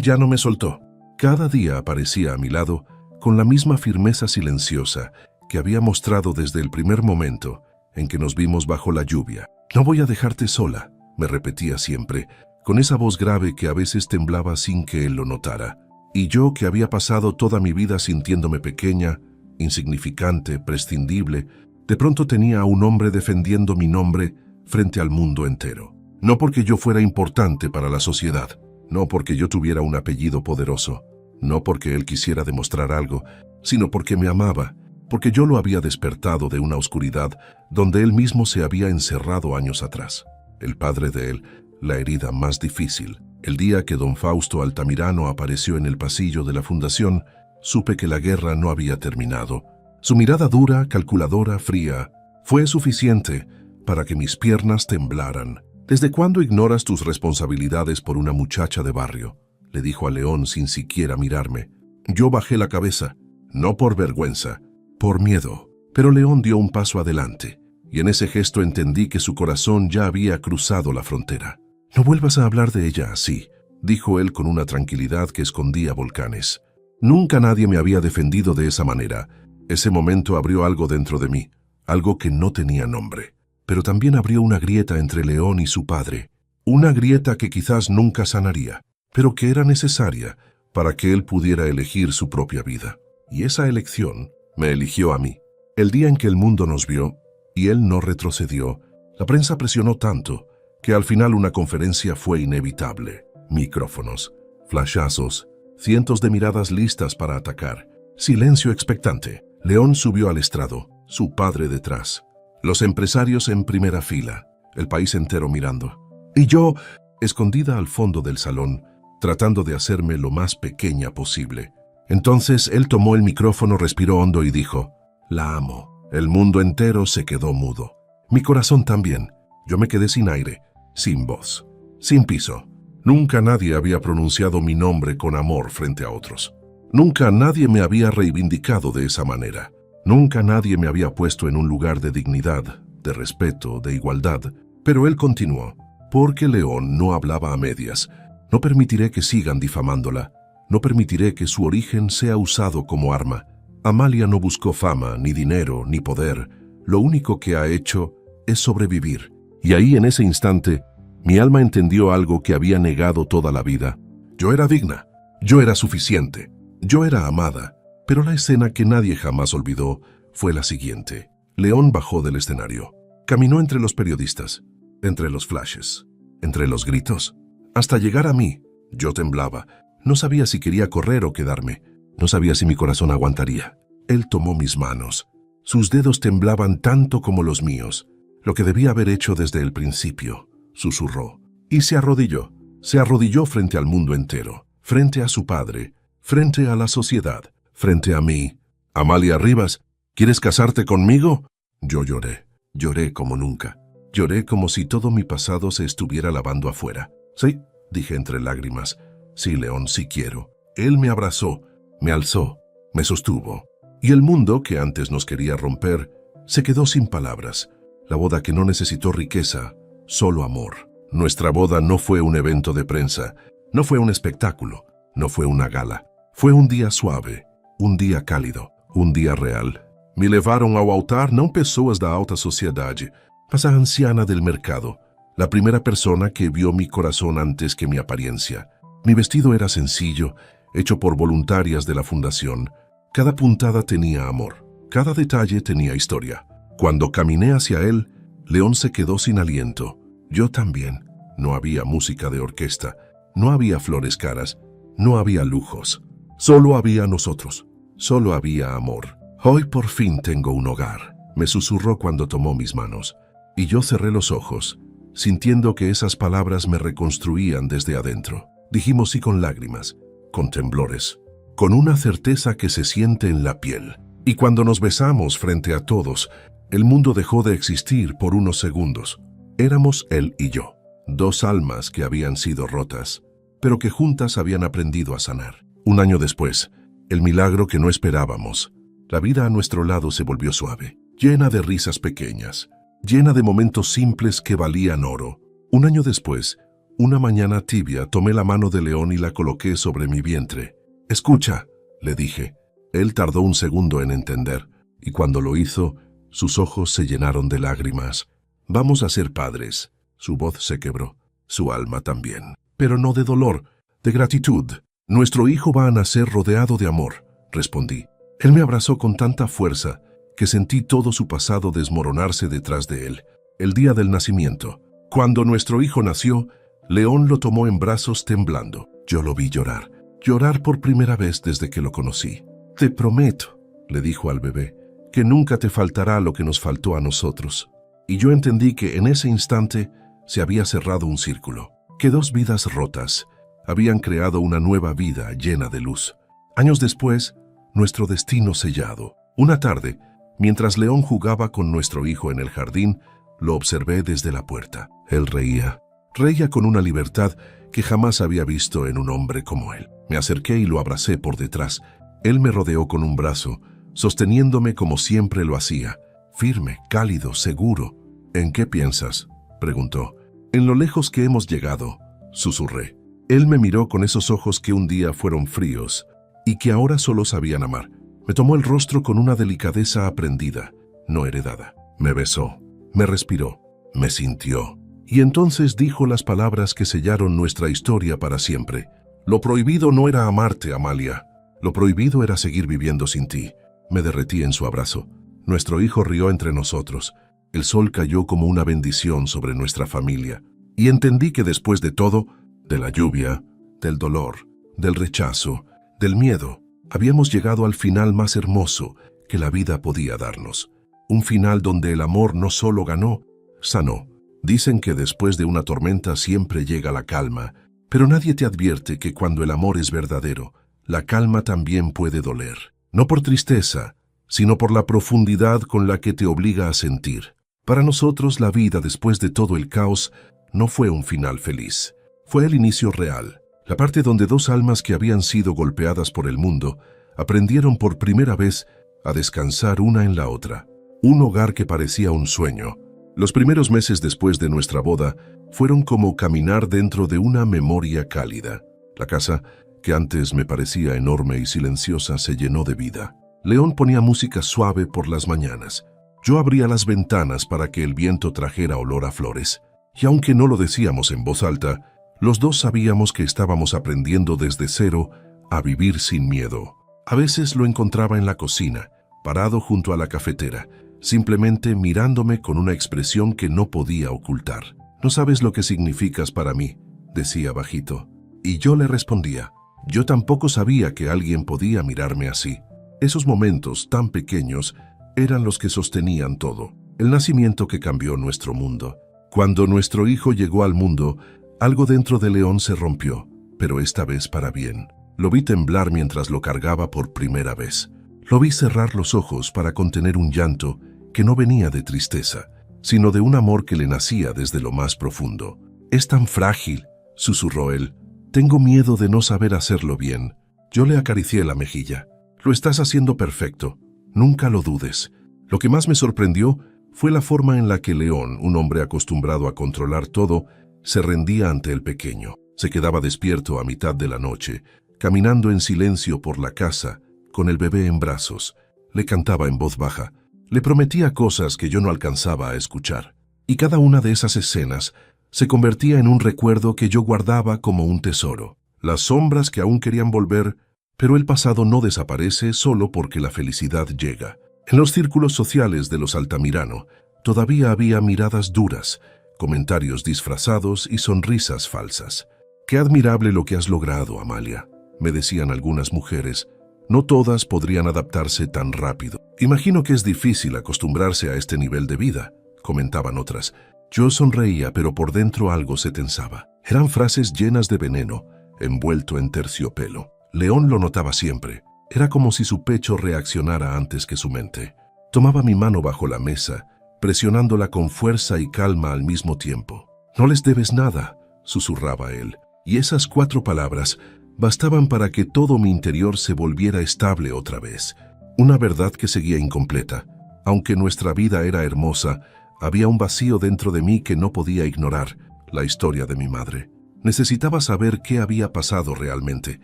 ya no me soltó. Cada día aparecía a mi lado con la misma firmeza silenciosa que había mostrado desde el primer momento en que nos vimos bajo la lluvia. No voy a dejarte sola, me repetía siempre, con esa voz grave que a veces temblaba sin que él lo notara. Y yo, que había pasado toda mi vida sintiéndome pequeña, insignificante, prescindible, de pronto tenía a un hombre defendiendo mi nombre frente al mundo entero. No porque yo fuera importante para la sociedad, no porque yo tuviera un apellido poderoso, no porque él quisiera demostrar algo, sino porque me amaba, porque yo lo había despertado de una oscuridad donde él mismo se había encerrado años atrás. El padre de él, la herida más difícil. El día que don Fausto Altamirano apareció en el pasillo de la fundación, supe que la guerra no había terminado. Su mirada dura, calculadora, fría, fue suficiente para que mis piernas temblaran. ¿Desde cuándo ignoras tus responsabilidades por una muchacha de barrio?, le dijo a León sin siquiera mirarme. Yo bajé la cabeza, no por vergüenza, por miedo. Pero León dio un paso adelante, y en ese gesto entendí que su corazón ya había cruzado la frontera. No vuelvas a hablar de ella así, dijo él con una tranquilidad que escondía volcanes. Nunca nadie me había defendido de esa manera. Ese momento abrió algo dentro de mí, algo que no tenía nombre. Pero también abrió una grieta entre León y su padre. Una grieta que quizás nunca sanaría, pero que era necesaria para que él pudiera elegir su propia vida. Y esa elección me eligió a mí. El día en que el mundo nos vio, y él no retrocedió, la prensa presionó tanto que al final una conferencia fue inevitable. Micrófonos, flashazos, cientos de miradas listas para atacar. Silencio expectante. León subió al estrado, su padre detrás. Los empresarios en primera fila, el país entero mirando. Y yo, escondida al fondo del salón, tratando de hacerme lo más pequeña posible. Entonces él tomó el micrófono, respiró hondo y dijo: «La amo». El mundo entero se quedó mudo. Mi corazón también. Yo me quedé sin aire, sin voz, sin piso. Nunca nadie había pronunciado mi nombre con amor frente a otros. Nunca nadie me había reivindicado de esa manera. Nunca nadie me había puesto en un lugar de dignidad, de respeto, de igualdad. Pero él continuó, porque León no hablaba a medias. No permitiré que sigan difamándola. No permitiré que su origen sea usado como arma. Amalia no buscó fama, ni dinero, ni poder. Lo único que ha hecho es sobrevivir. Y ahí, en ese instante, mi alma entendió algo que había negado toda la vida. Yo era digna. Yo era suficiente. Yo era amada. Pero la escena que nadie jamás olvidó fue la siguiente. León bajó del escenario. Caminó entre los periodistas, entre los flashes, entre los gritos, hasta llegar a mí. Yo temblaba. No sabía si quería correr o quedarme. No sabía si mi corazón aguantaría. Él tomó mis manos. Sus dedos temblaban tanto como los míos. Lo que debía haber hecho desde el principio, susurró. Y se arrodilló. Se arrodilló frente al mundo entero, frente a su padre, frente a la sociedad, frente a mí. Amalia Rivas, ¿quieres casarte conmigo? Yo lloré. Lloré como nunca. Lloré como si todo mi pasado se estuviera lavando afuera. Sí, dije entre lágrimas. Sí, León, sí quiero. Él me abrazó, me alzó, me sostuvo. Y el mundo, que antes nos quería romper, se quedó sin palabras. La boda que no necesitó riqueza, solo amor. Nuestra boda no fue un evento de prensa, no fue un espectáculo, no fue una gala. Fue un día suave, um dia cálido, um dia real. Me levaram ao altar não pessoas da alta sociedade, mas a anciana del mercado, la primera persona que vio mi corazón antes que mi apariencia. Mi vestido era sencillo, hecho por voluntarias de la fundación. Cada puntada tenía amor, cada detalle tenía historia. Cuando caminé hacia él, León se quedó sin aliento. Yo también. No había música de orquesta, no había flores caras, no había lujos. Solo había nosotros, solo había amor. Hoy por fin tengo un hogar, me susurró cuando tomó mis manos. Y yo cerré los ojos, sintiendo que esas palabras me reconstruían desde adentro. Dijimos sí con lágrimas, con temblores, con una certeza que se siente en la piel. Y cuando nos besamos frente a todos, el mundo dejó de existir por unos segundos. Éramos él y yo, dos almas que habían sido rotas, pero que juntas habían aprendido a sanar. Un año después, el milagro que no esperábamos. La vida a nuestro lado se volvió suave, llena de risas pequeñas, llena de momentos simples que valían oro. Un año después, una mañana tibia, tomé la mano de León y la coloqué sobre mi vientre. «Escucha», le dije. Él tardó un segundo en entender, y cuando lo hizo, sus ojos se llenaron de lágrimas. «Vamos a ser padres». Su voz se quebró, su alma también. Pero no de dolor, de gratitud. «Nuestro hijo va a nacer rodeado de amor», respondí. Él me abrazó con tanta fuerza que sentí todo su pasado desmoronarse detrás de él. El día del nacimiento. Cuando nuestro hijo nació, León lo tomó en brazos temblando. Yo lo vi llorar. Llorar por primera vez desde que lo conocí. «Te prometo», le dijo al bebé, «que nunca te faltará lo que nos faltó a nosotros». Y yo entendí que en ese instante se había cerrado un círculo, que dos vidas rotas habían creado una nueva vida llena de luz. Años después, nuestro destino sellado. Una tarde, mientras León jugaba con nuestro hijo en el jardín, lo observé desde la puerta. Él reía. Reía con una libertad que jamás había visto en un hombre como él. Me acerqué y lo abracé por detrás. Él me rodeó con un brazo, sosteniéndome como siempre lo hacía, firme, cálido, seguro. «¿En qué piensas?», preguntó. «En lo lejos que hemos llegado», susurré. Él me miró con esos ojos que un día fueron fríos y que ahora solo sabían amar. Me tomó el rostro con una delicadeza aprendida, no heredada. Me besó, me respiró, me sintió. Y entonces dijo las palabras que sellaron nuestra historia para siempre. «Lo prohibido no era amarte, Amalia. Lo prohibido era seguir viviendo sin ti». Me derretí en su abrazo. Nuestro hijo rió entre nosotros. El sol cayó como una bendición sobre nuestra familia. Y entendí que después de todo, de la lluvia, del dolor, del rechazo, del miedo, habíamos llegado al final más hermoso que la vida podía darnos. Un final donde el amor no solo ganó, sanó. Dicen que después de una tormenta siempre llega la calma, pero nadie te advierte que cuando el amor es verdadero, la calma también puede doler. No por tristeza, sino por la profundidad con la que te obliga a sentir. Para nosotros la vida después de todo el caos no fue un final feliz. Fue el inicio real, la parte donde dos almas que habían sido golpeadas por el mundo aprendieron por primera vez a descansar una en la otra. Un hogar que parecía un sueño. Los primeros meses después de nuestra boda, fueron como caminar dentro de una memoria cálida. La casa, que antes me parecía enorme y silenciosa, se llenó de vida. León ponía música suave por las mañanas. Yo abría las ventanas para que el viento trajera olor a flores. Y aunque no lo decíamos en voz alta, los dos sabíamos que estábamos aprendiendo desde cero a vivir sin miedo. A veces lo encontraba en la cocina, parado junto a la cafetera, simplemente mirándome con una expresión que no podía ocultar. «No sabes lo que significas para mí», decía bajito. Y yo le respondía, yo tampoco sabía que alguien podía mirarme así. Esos momentos tan pequeños eran los que sostenían todo, el nacimiento que cambió nuestro mundo. Cuando nuestro hijo llegó al mundo, algo dentro de León se rompió, pero esta vez para bien. Lo vi temblar mientras lo cargaba por primera vez. Lo vi cerrar los ojos para contener un llanto que no venía de tristeza, sino de un amor que le nacía desde lo más profundo. «Es tan frágil», susurró él. «Tengo miedo de no saber hacerlo bien». Yo le acaricié la mejilla. «Lo estás haciendo perfecto. Nunca lo dudes». Lo que más me sorprendió fue la forma en la que León, un hombre acostumbrado a controlar todo, se rendía ante el pequeño. Se quedaba despierto a mitad de la noche, caminando en silencio por la casa, con el bebé en brazos. Le cantaba en voz baja. Le prometía cosas que yo no alcanzaba a escuchar. Y cada una de esas escenas se convertía en un recuerdo que yo guardaba como un tesoro. Las sombras que aún querían volver, pero el pasado no desaparece solo porque la felicidad llega. En los círculos sociales de los Altamirano todavía había miradas duras, comentarios disfrazados y sonrisas falsas. «Qué admirable lo que has logrado, Amalia», me decían algunas mujeres. «No todas podrían adaptarse tan rápido». «Imagino que es difícil acostumbrarse a este nivel de vida», comentaban otras. Yo sonreía, pero por dentro algo se tensaba. Eran frases llenas de veneno, envuelto en terciopelo. León lo notaba siempre. Era como si su pecho reaccionara antes que su mente. Tomaba mi mano bajo la mesa, presionándola con fuerza y calma al mismo tiempo. «No les debes nada», susurraba él. Y esas 4 palabras bastaban para que todo mi interior se volviera estable otra vez. Una verdad que seguía incompleta. Aunque nuestra vida era hermosa, había un vacío dentro de mí que no podía ignorar: la historia de mi madre. Necesitaba saber qué había pasado realmente.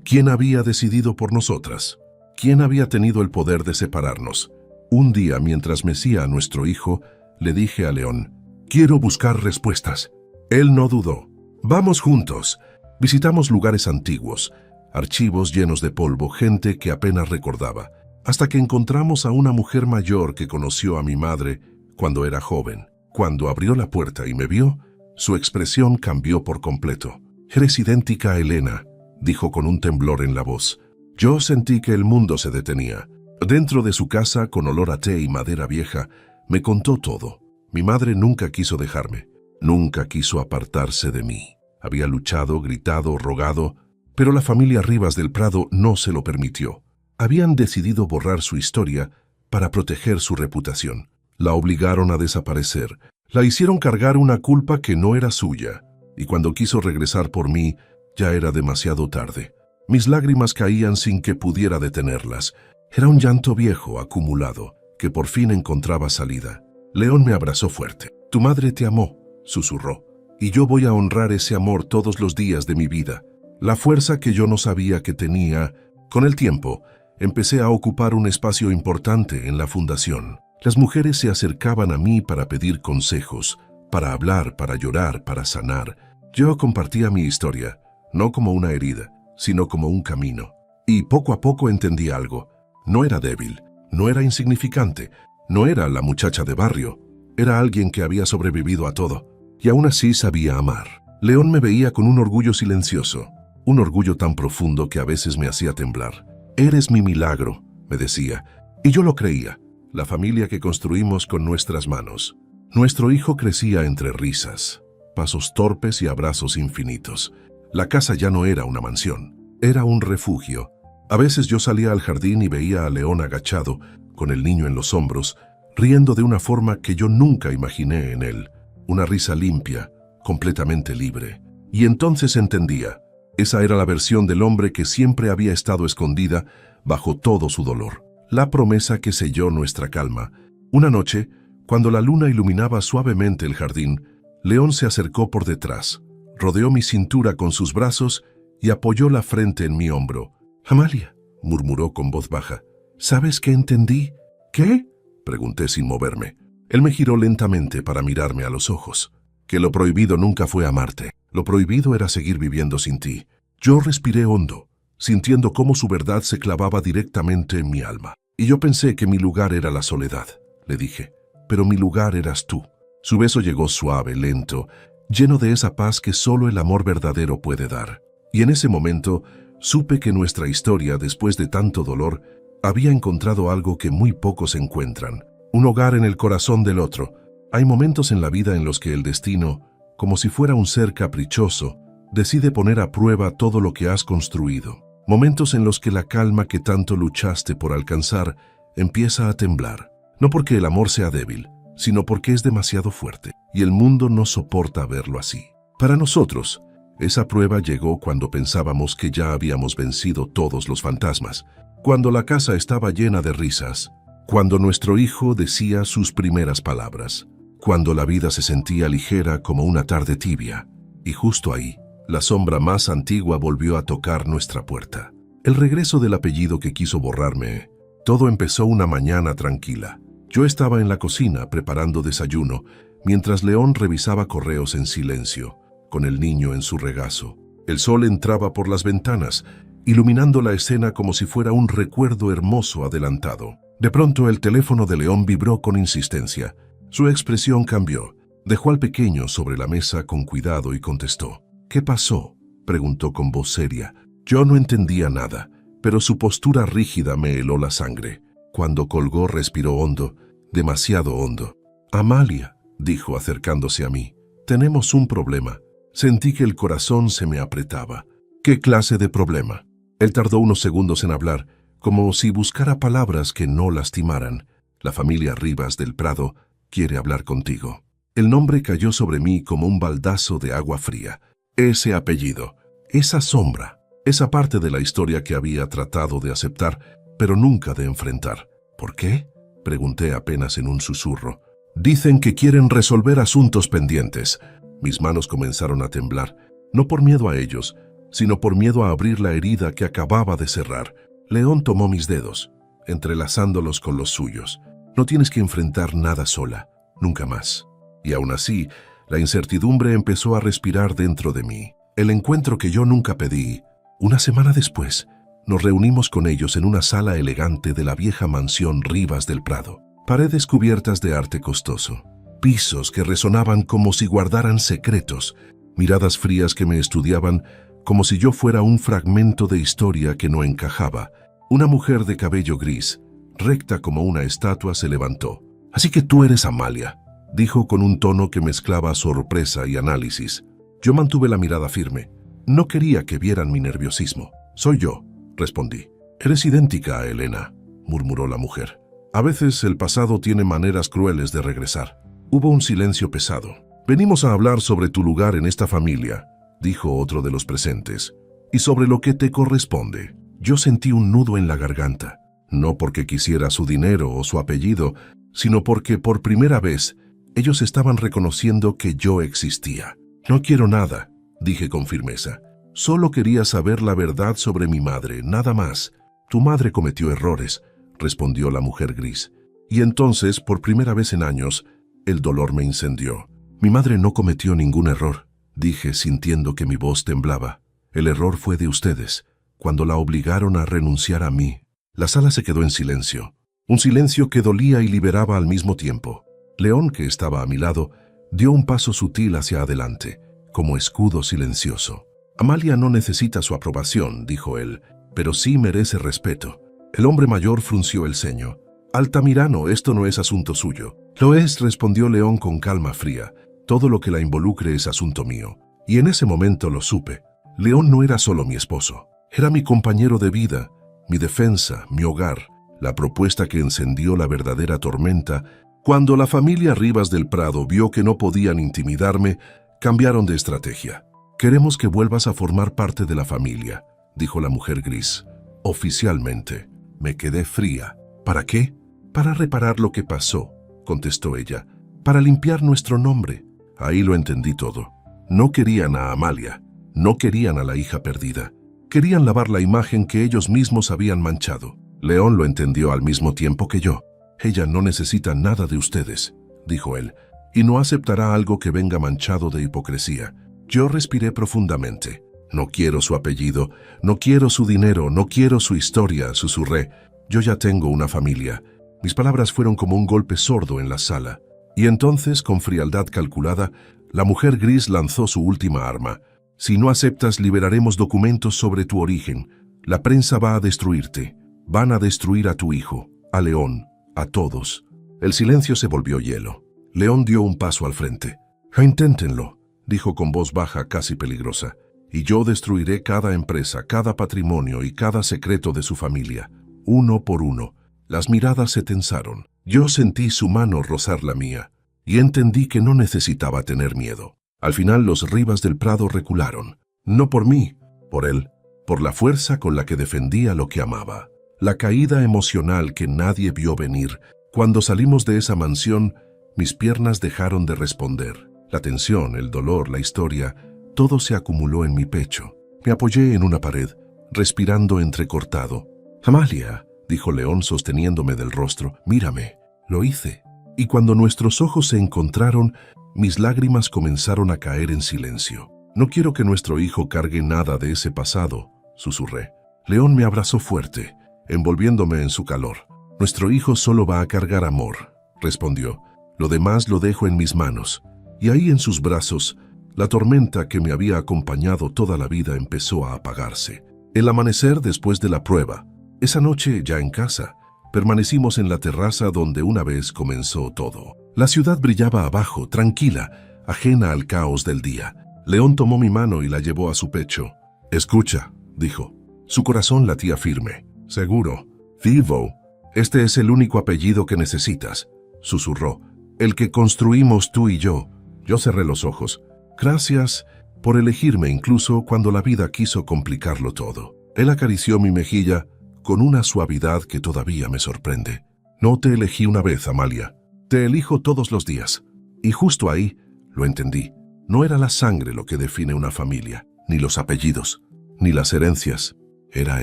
¿Quién había decidido por nosotras? ¿Quién había tenido el poder de separarnos? Un día, mientras mecía a nuestro hijo, le dije a León: «Quiero buscar respuestas». Él no dudó. «Vamos juntos». Visitamos lugares antiguos, archivos llenos de polvo, gente que apenas recordaba, hasta que encontramos a una mujer mayor que conoció a mi madre cuando era joven. Cuando abrió la puerta y me vio, su expresión cambió por completo. «Eres idéntica a Elena», dijo con un temblor en la voz. Yo sentí que el mundo se detenía. Dentro de su casa, con olor a té y madera vieja, me contó todo. Mi madre nunca quiso dejarme, nunca quiso apartarse de mí. Había luchado, gritado, rogado, pero la familia Rivas del Prado no se lo permitió. Habían decidido borrar su historia para proteger su reputación. La obligaron a desaparecer, la hicieron cargar una culpa que no era suya, y cuando quiso regresar por mí, ya era demasiado tarde. Mis lágrimas caían sin que pudiera detenerlas. Era un llanto viejo, acumulado, que por fin encontraba salida. León me abrazó fuerte. «Tu madre te amó», susurró, «y yo voy a honrar ese amor todos los días de mi vida». La fuerza que yo no sabía que tenía. Con el tiempo, empecé a ocupar un espacio importante en la fundación. Las mujeres se acercaban a mí para pedir consejos, para hablar, para llorar, para sanar. Yo compartía mi historia, no como una herida, sino como un camino. Y poco a poco entendí algo. No era débil, no era insignificante, no era la muchacha de barrio. Era alguien que había sobrevivido a todo, y aún así sabía amar. León me veía con un orgullo silencioso, un orgullo tan profundo que a veces me hacía temblar. «Eres mi milagro», me decía, y yo lo creía. La familia que construimos con nuestras manos. Nuestro hijo crecía entre risas, pasos torpes y abrazos infinitos. La casa ya no era una mansión, era un refugio. A veces yo salía al jardín y veía a León agachado, con el niño en los hombros, riendo de una forma que yo nunca imaginé en él. Una risa limpia, completamente libre. Y entonces entendía. Esa era la versión del hombre que siempre había estado escondida bajo todo su dolor. La promesa que selló nuestra calma. Una noche, cuando la luna iluminaba suavemente el jardín, León se acercó por detrás, rodeó mi cintura con sus brazos y apoyó la frente en mi hombro. «Amalia», murmuró con voz baja, «¿sabes qué entendí?» «¿Qué?», pregunté sin moverme. Él me giró lentamente para mirarme a los ojos. «Que lo prohibido nunca fue amarte. Lo prohibido era seguir viviendo sin ti». Yo respiré hondo, sintiendo cómo su verdad se clavaba directamente en mi alma. «Y yo pensé que mi lugar era la soledad», le dije, «pero mi lugar eras tú». Su beso llegó suave, lento, lleno de esa paz que solo el amor verdadero puede dar. Y en ese momento supe que nuestra historia, después de tanto dolor, había encontrado algo que muy pocos encuentran: un hogar en el corazón del otro. Hay momentos en la vida en los que el destino, como si fuera un ser caprichoso, decide poner a prueba todo lo que has construido. Momentos en los que la calma que tanto luchaste por alcanzar empieza a temblar. No porque el amor sea débil, sino porque es demasiado fuerte, y el mundo no soporta verlo así. Para nosotros, esa prueba llegó cuando pensábamos que ya habíamos vencido todos los fantasmas, cuando la casa estaba llena de risas, cuando nuestro hijo decía sus primeras palabras, cuando la vida se sentía ligera como una tarde tibia, y justo ahí, la sombra más antigua volvió a tocar nuestra puerta. El regreso del apellido que quiso borrarme. Todo empezó una mañana tranquila. Yo estaba en la cocina preparando desayuno, mientras León revisaba correos en silencio, con el niño en su regazo. El sol entraba por las ventanas, iluminando la escena como si fuera un recuerdo hermoso adelantado. De pronto el teléfono de León vibró con insistencia. Su expresión cambió. Dejó al pequeño sobre la mesa con cuidado y contestó. «¿Qué pasó?», preguntó con voz seria. Yo no entendía nada, pero su postura rígida me heló la sangre. Cuando colgó respiró hondo, demasiado hondo. «Amalia», dijo acercándose a mí, «tenemos un problema». Sentí que el corazón se me apretaba. «¿Qué clase de problema?». Él tardó unos segundos en hablar, como si buscara palabras que no lastimaran. «La familia Rivas del Prado quiere hablar contigo». El nombre cayó sobre mí como un baldazo de agua fría. Ese apellido, esa sombra, esa parte de la historia que había tratado de aceptar, pero nunca de enfrentar. «¿Por qué?», pregunté apenas en un susurro. «Dicen que quieren resolver asuntos pendientes». Mis manos comenzaron a temblar, no por miedo a ellos, sino por miedo a abrir la herida que acababa de cerrar. León tomó mis dedos, entrelazándolos con los suyos. «No tienes que enfrentar nada sola, nunca más». Y aún así, la incertidumbre empezó a respirar dentro de mí. El encuentro que yo nunca pedí. Una semana después, nos reunimos con ellos en una sala elegante de la vieja mansión Rivas del Prado. Paredes cubiertas de arte costoso, pisos que resonaban como si guardaran secretos, miradas frías que me estudiaban como si yo fuera un fragmento de historia que no encajaba. Una mujer de cabello gris, recta como una estatua, se levantó. «Así que tú eres Amalia», dijo con un tono que mezclaba sorpresa y análisis. Yo mantuve la mirada firme. No quería que vieran mi nerviosismo. «Soy yo», respondí. «Eres idéntica a Elena», murmuró la mujer. «A veces el pasado tiene maneras crueles de regresar». Hubo un silencio pesado. «Venimos a hablar sobre tu lugar en esta familia», dijo otro de los presentes, «y sobre lo que te corresponde». Yo sentí un nudo en la garganta, no porque quisiera su dinero o su apellido, sino porque por primera vez ellos estaban reconociendo que yo existía. «No quiero nada», dije con firmeza. «Solo quería saber la verdad sobre mi madre, nada más». «Tu madre cometió errores», respondió la mujer gris. Y entonces, por primera vez en años, el dolor me incendió. «Mi madre no cometió ningún error», dije sintiendo que mi voz temblaba. «El error fue de ustedes, cuando la obligaron a renunciar a mí». La sala se quedó en silencio, un silencio que dolía y liberaba al mismo tiempo. León, que estaba a mi lado, dio un paso sutil hacia adelante, como escudo silencioso. «Amalia no necesita su aprobación», dijo él, «pero sí merece respeto». El hombre mayor frunció el ceño. «Altamirano, esto no es asunto suyo». «Lo es», respondió León con calma fría. «Todo lo que la involucre es asunto mío». Y en ese momento lo supe. León no era solo mi esposo. Era mi compañero de vida, mi defensa, mi hogar, la propuesta que encendió la verdadera tormenta. Cuando la familia Rivas del Prado vio que no podían intimidarme, cambiaron de estrategia. «Queremos que vuelvas a formar parte de la familia», dijo la mujer gris. «Oficialmente». Me quedé fría. «¿Para qué?». «Para reparar lo que pasó», contestó ella. «Para limpiar nuestro nombre. Ahí lo entendí todo. No querían a Amalia, no querían a la hija perdida. Querían lavar la imagen que ellos mismos habían manchado. León lo entendió al mismo tiempo que yo. Ella no necesita nada de ustedes, dijo él, y no aceptará algo que venga manchado de hipocresía. Yo respiré profundamente. No quiero su apellido, no quiero su dinero, no quiero su historia, susurré. Yo ya tengo una familia. Mis palabras fueron como un golpe sordo en la sala. Y entonces, con frialdad calculada, la mujer gris lanzó su última arma. Si no aceptas, liberaremos documentos sobre tu origen. La prensa va a destruirte. Van a destruir a tu hijo, a León, a todos. El silencio se volvió hielo. León dio un paso al frente. Inténtenlo, dijo con voz baja, casi peligrosa. Y yo destruiré cada empresa, cada patrimonio y cada secreto de su familia, uno por uno. Las miradas se tensaron. Yo sentí su mano rozar la mía y entendí que no necesitaba tener miedo. Al final los Rivas del Prado recularon. No por mí, por él, por la fuerza con la que defendía lo que amaba. La caída emocional que nadie vio venir. Cuando salimos de esa mansión, mis piernas dejaron de responder. La tensión, el dolor, la historia, todo se acumuló en mi pecho. Me apoyé en una pared, respirando entrecortado. «Amalia», dijo León sosteniéndome del rostro, «mírame». Lo hice. Y cuando nuestros ojos se encontraron, mis lágrimas comenzaron a caer en silencio. «No quiero que nuestro hijo cargue nada de ese pasado», susurré. León me abrazó fuerte, envolviéndome en su calor. «Nuestro hijo solo va a cargar amor», respondió. «Lo demás lo dejo en mis manos». Y ahí en sus brazos, la tormenta que me había acompañado toda la vida empezó a apagarse. El amanecer después de la prueba. Esa noche, ya en casa, permanecimos en la terraza donde una vez comenzó todo. La ciudad brillaba abajo, tranquila, ajena al caos del día. León tomó mi mano y la llevó a su pecho. «Escucha», dijo. Su corazón latía firme. «Seguro. Vivo. Este es el único apellido que necesitas», susurró. «El que construimos tú y yo». Yo cerré los ojos. «Gracias por elegirme incluso cuando la vida quiso complicarlo todo». Él acarició mi mejilla con una suavidad que todavía me sorprende. «No te elegí una vez, Amalia. Te elijo todos los días». Y justo ahí lo entendí. No era la sangre lo que define una familia, ni los apellidos, ni las herencias. Era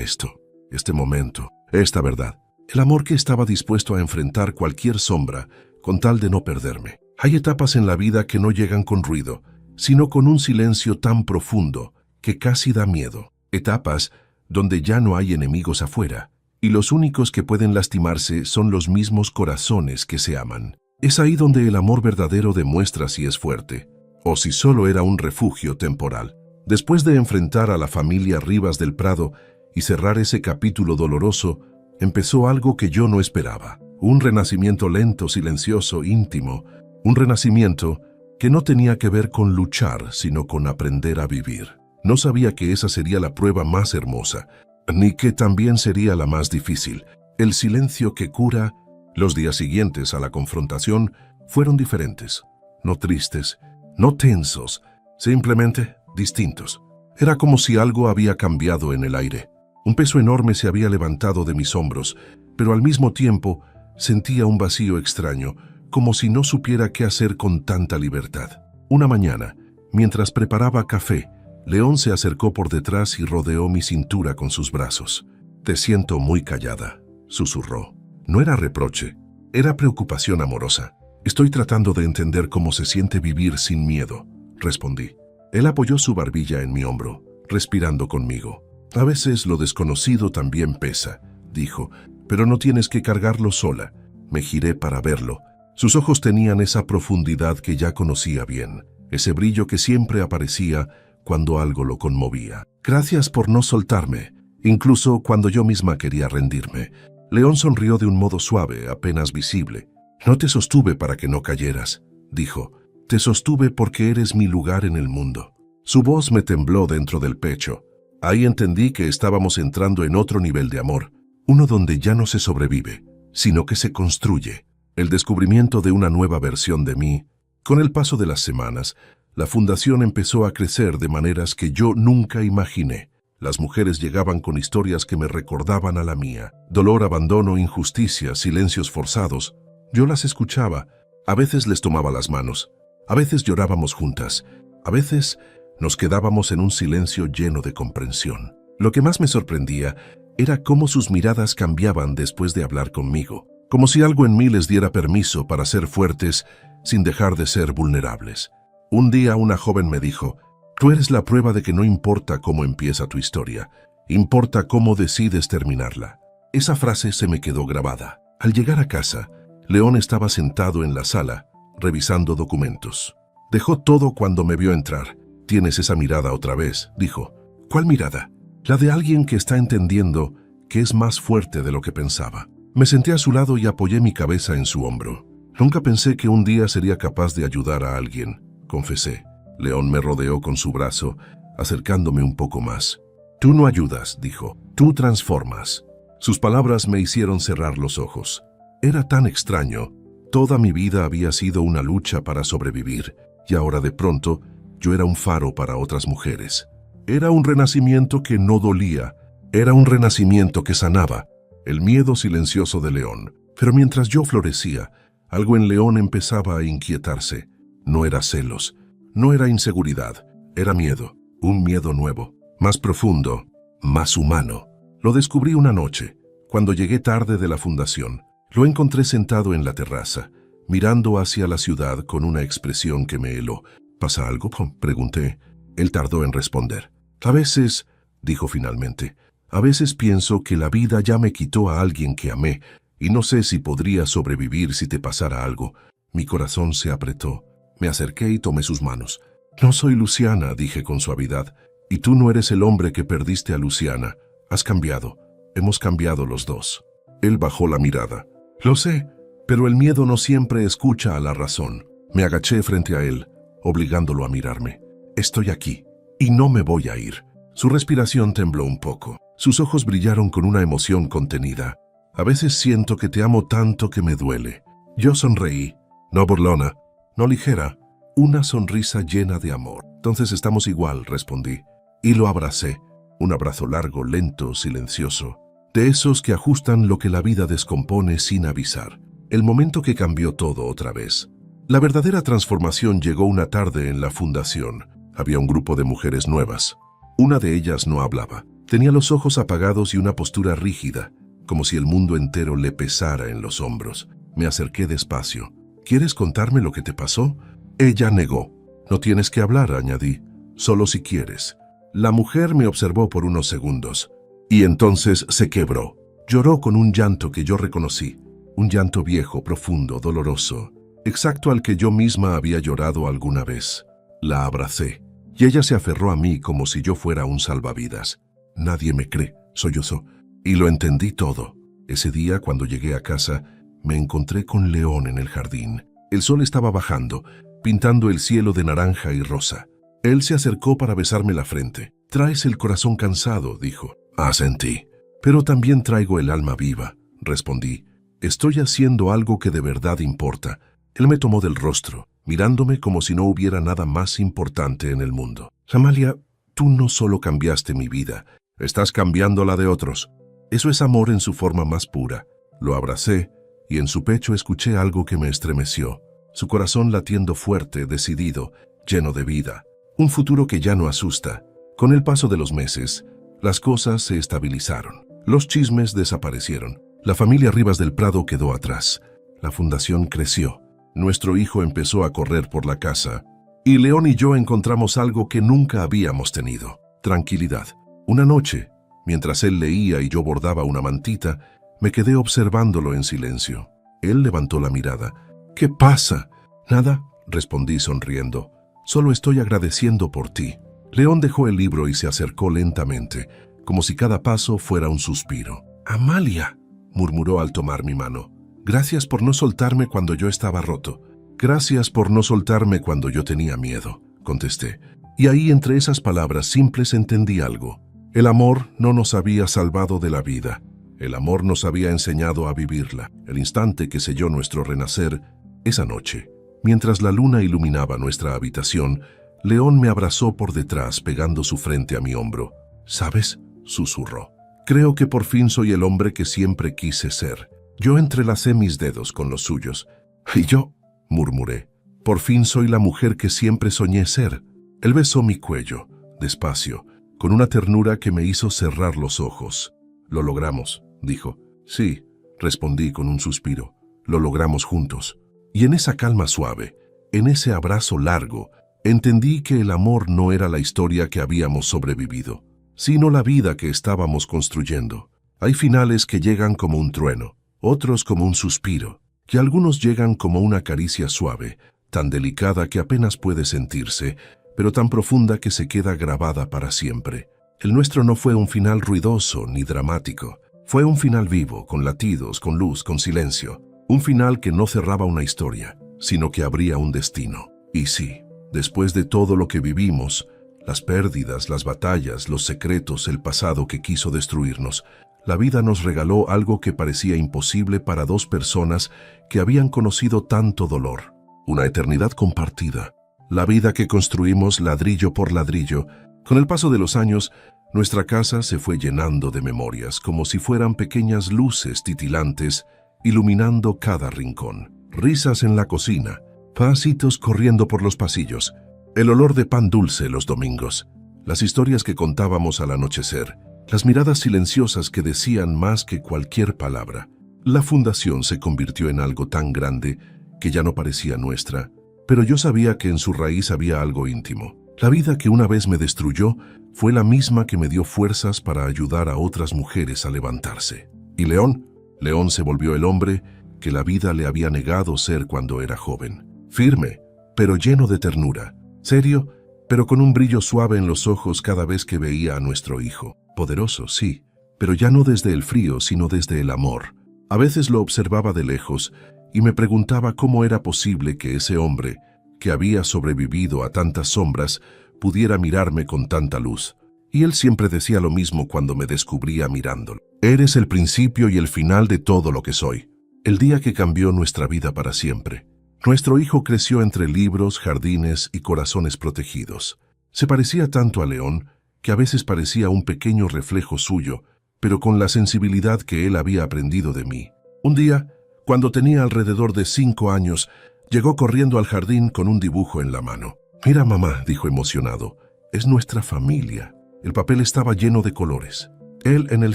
esto, este momento, esta verdad. El amor que estaba dispuesto a enfrentar cualquier sombra con tal de no perderme. Hay etapas en la vida que no llegan con ruido, sino con un silencio tan profundo que casi da miedo. Etapas donde ya no hay enemigos afuera, y los únicos que pueden lastimarse son los mismos corazones que se aman. Es ahí donde el amor verdadero demuestra si es fuerte, o si solo era un refugio temporal. Después de enfrentar a la familia Rivas del Prado y cerrar ese capítulo doloroso, empezó algo que yo no esperaba. Un renacimiento lento, silencioso, íntimo. Un renacimiento que no tenía que ver con luchar, sino con aprender a vivir. No sabía que esa sería la prueba más hermosa, ni que también sería la más difícil. El silencio que cura. Los días siguientes a la confrontación fueron diferentes. No tristes, no tensos, simplemente distintos. Era como si algo había cambiado en el aire. Un peso enorme se había levantado de mis hombros, pero al mismo tiempo sentía un vacío extraño, como si no supiera qué hacer con tanta libertad. Una mañana, mientras preparaba café, León se acercó por detrás y rodeó mi cintura con sus brazos. «Te siento muy callada», susurró. No era reproche, era preocupación amorosa. «Estoy tratando de entender cómo se siente vivir sin miedo», respondí. Él apoyó su barbilla en mi hombro, respirando conmigo. «A veces lo desconocido también pesa», dijo, «pero no tienes que cargarlo sola». Me giré para verlo. Sus ojos tenían esa profundidad que ya conocía bien, ese brillo que siempre aparecía cuando algo lo conmovía. «Gracias por no soltarme, incluso cuando yo misma quería rendirme». León sonrió de un modo suave, apenas visible. «No te sostuve para que no cayeras», dijo. «Te sostuve porque eres mi lugar en el mundo». Su voz me tembló dentro del pecho. Ahí entendí que estábamos entrando en otro nivel de amor, uno donde ya no se sobrevive, sino que se construye. El descubrimiento de una nueva versión de mí. Con el paso de las semanas, la fundación empezó a crecer de maneras que yo nunca imaginé. Las mujeres llegaban con historias que me recordaban a la mía. Dolor, abandono, injusticia, silencios forzados. Yo las escuchaba. A veces les tomaba las manos. A veces llorábamos juntas, a veces nos quedábamos en un silencio lleno de comprensión. Lo que más me sorprendía era cómo sus miradas cambiaban después de hablar conmigo, como si algo en mí les diera permiso para ser fuertes sin dejar de ser vulnerables. Un día una joven me dijo: «Tú eres la prueba de que no importa cómo empieza tu historia, importa cómo decides terminarla». Esa frase se me quedó grabada. Al llegar a casa, León estaba sentado en la sala, revisando documentos. Dejó todo cuando me vio entrar. «Tienes esa mirada otra vez», dijo. «¿Cuál mirada?» «La de alguien que está entendiendo que es más fuerte de lo que pensaba». Me senté a su lado y apoyé mi cabeza en su hombro. «Nunca pensé que un día sería capaz de ayudar a alguien», confesé. León me rodeó con su brazo, acercándome un poco más. «Tú no ayudas», dijo. «Tú transformas». Sus palabras me hicieron cerrar los ojos. Era tan extraño. Toda mi vida había sido una lucha para sobrevivir, y ahora de pronto yo era un faro para otras mujeres. Era un renacimiento que no dolía, era un renacimiento que sanaba, el miedo silencioso de León. Pero mientras yo florecía, algo en León empezaba a inquietarse. No era celos, no era inseguridad, era miedo, un miedo nuevo, más profundo, más humano. Lo descubrí una noche, cuando llegué tarde de la fundación. Lo encontré sentado en la terraza, mirando hacia la ciudad con una expresión que me heló. «¿Pasa algo?», pregunté. Él tardó en responder. «A veces», dijo finalmente, «a veces pienso que la vida ya me quitó a alguien que amé, y no sé si podría sobrevivir si te pasara algo». Mi corazón se apretó. Me acerqué y tomé sus manos. «No soy Luciana», dije con suavidad, «y tú no eres el hombre que perdiste a Luciana. Has cambiado. Hemos cambiado los dos». Él bajó la mirada. «Lo sé, pero el miedo no siempre escucha a la razón». Me agaché frente a él, obligándolo a mirarme. «Estoy aquí, y no me voy a ir». Su respiración tembló un poco. Sus ojos brillaron con una emoción contenida. «A veces siento que te amo tanto que me duele». Yo sonreí, no burlona, no ligera, una sonrisa llena de amor. «Entonces estamos igual», respondí, y lo abracé. Un abrazo largo, lento, silencioso, de esos que ajustan lo que la vida descompone sin avisar. El momento que cambió todo otra vez. La verdadera transformación llegó una tarde en la fundación. Había un grupo de mujeres nuevas. Una de ellas no hablaba. Tenía los ojos apagados y una postura rígida, como si el mundo entero le pesara en los hombros. Me acerqué despacio. «¿Quieres contarme lo que te pasó?». Ella negó. «No tienes que hablar», añadí, «solo si quieres». La mujer me observó por unos segundos, y entonces se quebró. Lloró con un llanto que yo reconocí, un llanto viejo, profundo, doloroso, exacto al que yo misma había llorado alguna vez. La abracé, y ella se aferró a mí como si yo fuera un salvavidas. «Nadie me cree», sollozó, y lo entendí todo. Ese día, cuando llegué a casa, me encontré con León en el jardín. El sol estaba bajando, pintando el cielo de naranja y rosa. Él se acercó para besarme la frente. «Traes el corazón cansado», dijo. Asentí. «Pero también traigo el alma viva», respondí. «Estoy haciendo algo que de verdad importa». Él me tomó del rostro, mirándome como si no hubiera nada más importante en el mundo. «Amalia, tú no solo cambiaste mi vida, estás cambiando la de otros. Eso es amor en su forma más pura». Lo abracé, y en su pecho escuché algo que me estremeció. Su corazón latiendo fuerte, decidido, lleno de vida. Un futuro que ya no asusta. Con el paso de los meses, las cosas se estabilizaron. Los chismes desaparecieron. La familia Rivas del Prado quedó atrás. La fundación creció. Nuestro hijo empezó a correr por la casa. Y León y yo encontramos algo que nunca habíamos tenido: tranquilidad. Una noche, mientras él leía y yo bordaba una mantita, me quedé observándolo en silencio. Él levantó la mirada. «¿Qué pasa?». «Nada», respondí sonriendo. «Solo estoy agradeciendo por ti». León dejó el libro y se acercó lentamente, como si cada paso fuera un suspiro. «Amalia», murmuró al tomar mi mano. «Gracias por no soltarme cuando yo estaba roto». «Gracias por no soltarme cuando yo tenía miedo», contesté. Y ahí, entre esas palabras simples, entendí algo. El amor no nos había salvado de la vida. El amor nos había enseñado a vivirla. El instante que selló nuestro renacer, esa noche, mientras la luna iluminaba nuestra habitación, León me abrazó por detrás, pegando su frente a mi hombro. «¿Sabes?», susurró. «Creo que por fin soy el hombre que siempre quise ser». Yo entrelacé mis dedos con los suyos. «¿Y yo?», murmuré. Por fin soy la mujer que siempre soñé ser. Él besó mi cuello, despacio, con una ternura que me hizo cerrar los ojos. Lo logramos, dijo. Sí, respondí con un suspiro. Lo logramos juntos. Y en esa calma suave, en ese abrazo largo, entendí que el amor no era la historia que habíamos sobrevivido, sino la vida que estábamos construyendo. Hay finales que llegan como un trueno, otros como un suspiro, y algunos llegan como una caricia suave, tan delicada que apenas puede sentirse, pero tan profunda que se queda grabada para siempre. El nuestro no fue un final ruidoso ni dramático. Fue un final vivo, con latidos, con luz, con silencio. Un final que no cerraba una historia, sino que abría un destino. Y sí, después de todo lo que vivimos, las pérdidas, las batallas, los secretos, el pasado que quiso destruirnos, la vida nos regaló algo que parecía imposible para dos personas que habían conocido tanto dolor. Una eternidad compartida. La vida que construimos ladrillo por ladrillo. Con el paso de los años, nuestra casa se fue llenando de memorias, como si fueran pequeñas luces titilantes, iluminando cada rincón. Risas en la cocina, pasitos corriendo por los pasillos, el olor de pan dulce los domingos, las historias que contábamos al anochecer, las miradas silenciosas que decían más que cualquier palabra. La fundación se convirtió en algo tan grande que ya no parecía nuestra, pero yo sabía que en su raíz había algo íntimo. La vida que una vez me destruyó fue la misma que me dio fuerzas para ayudar a otras mujeres a levantarse. Y León se volvió el hombre que la vida le había negado ser cuando era joven. Firme, pero lleno de ternura. Serio, pero con un brillo suave en los ojos cada vez que veía a nuestro hijo. Poderoso, sí, pero ya no desde el frío, sino desde el amor. A veces lo observaba de lejos y me preguntaba cómo era posible que ese hombre, que había sobrevivido a tantas sombras, pudiera mirarme con tanta luz. Y él siempre decía lo mismo cuando me descubría mirándolo. Eres el principio y el final de todo lo que soy. El día que cambió nuestra vida para siempre. Nuestro hijo creció entre libros, jardines y corazones protegidos. Se parecía tanto a León que a veces parecía un pequeño reflejo suyo, pero con la sensibilidad que él había aprendido de mí. Un día, cuando tenía alrededor de 5 años, llegó corriendo al jardín con un dibujo en la mano. «Mira, mamá», dijo emocionado, «es nuestra familia». El papel estaba lleno de colores. Él en el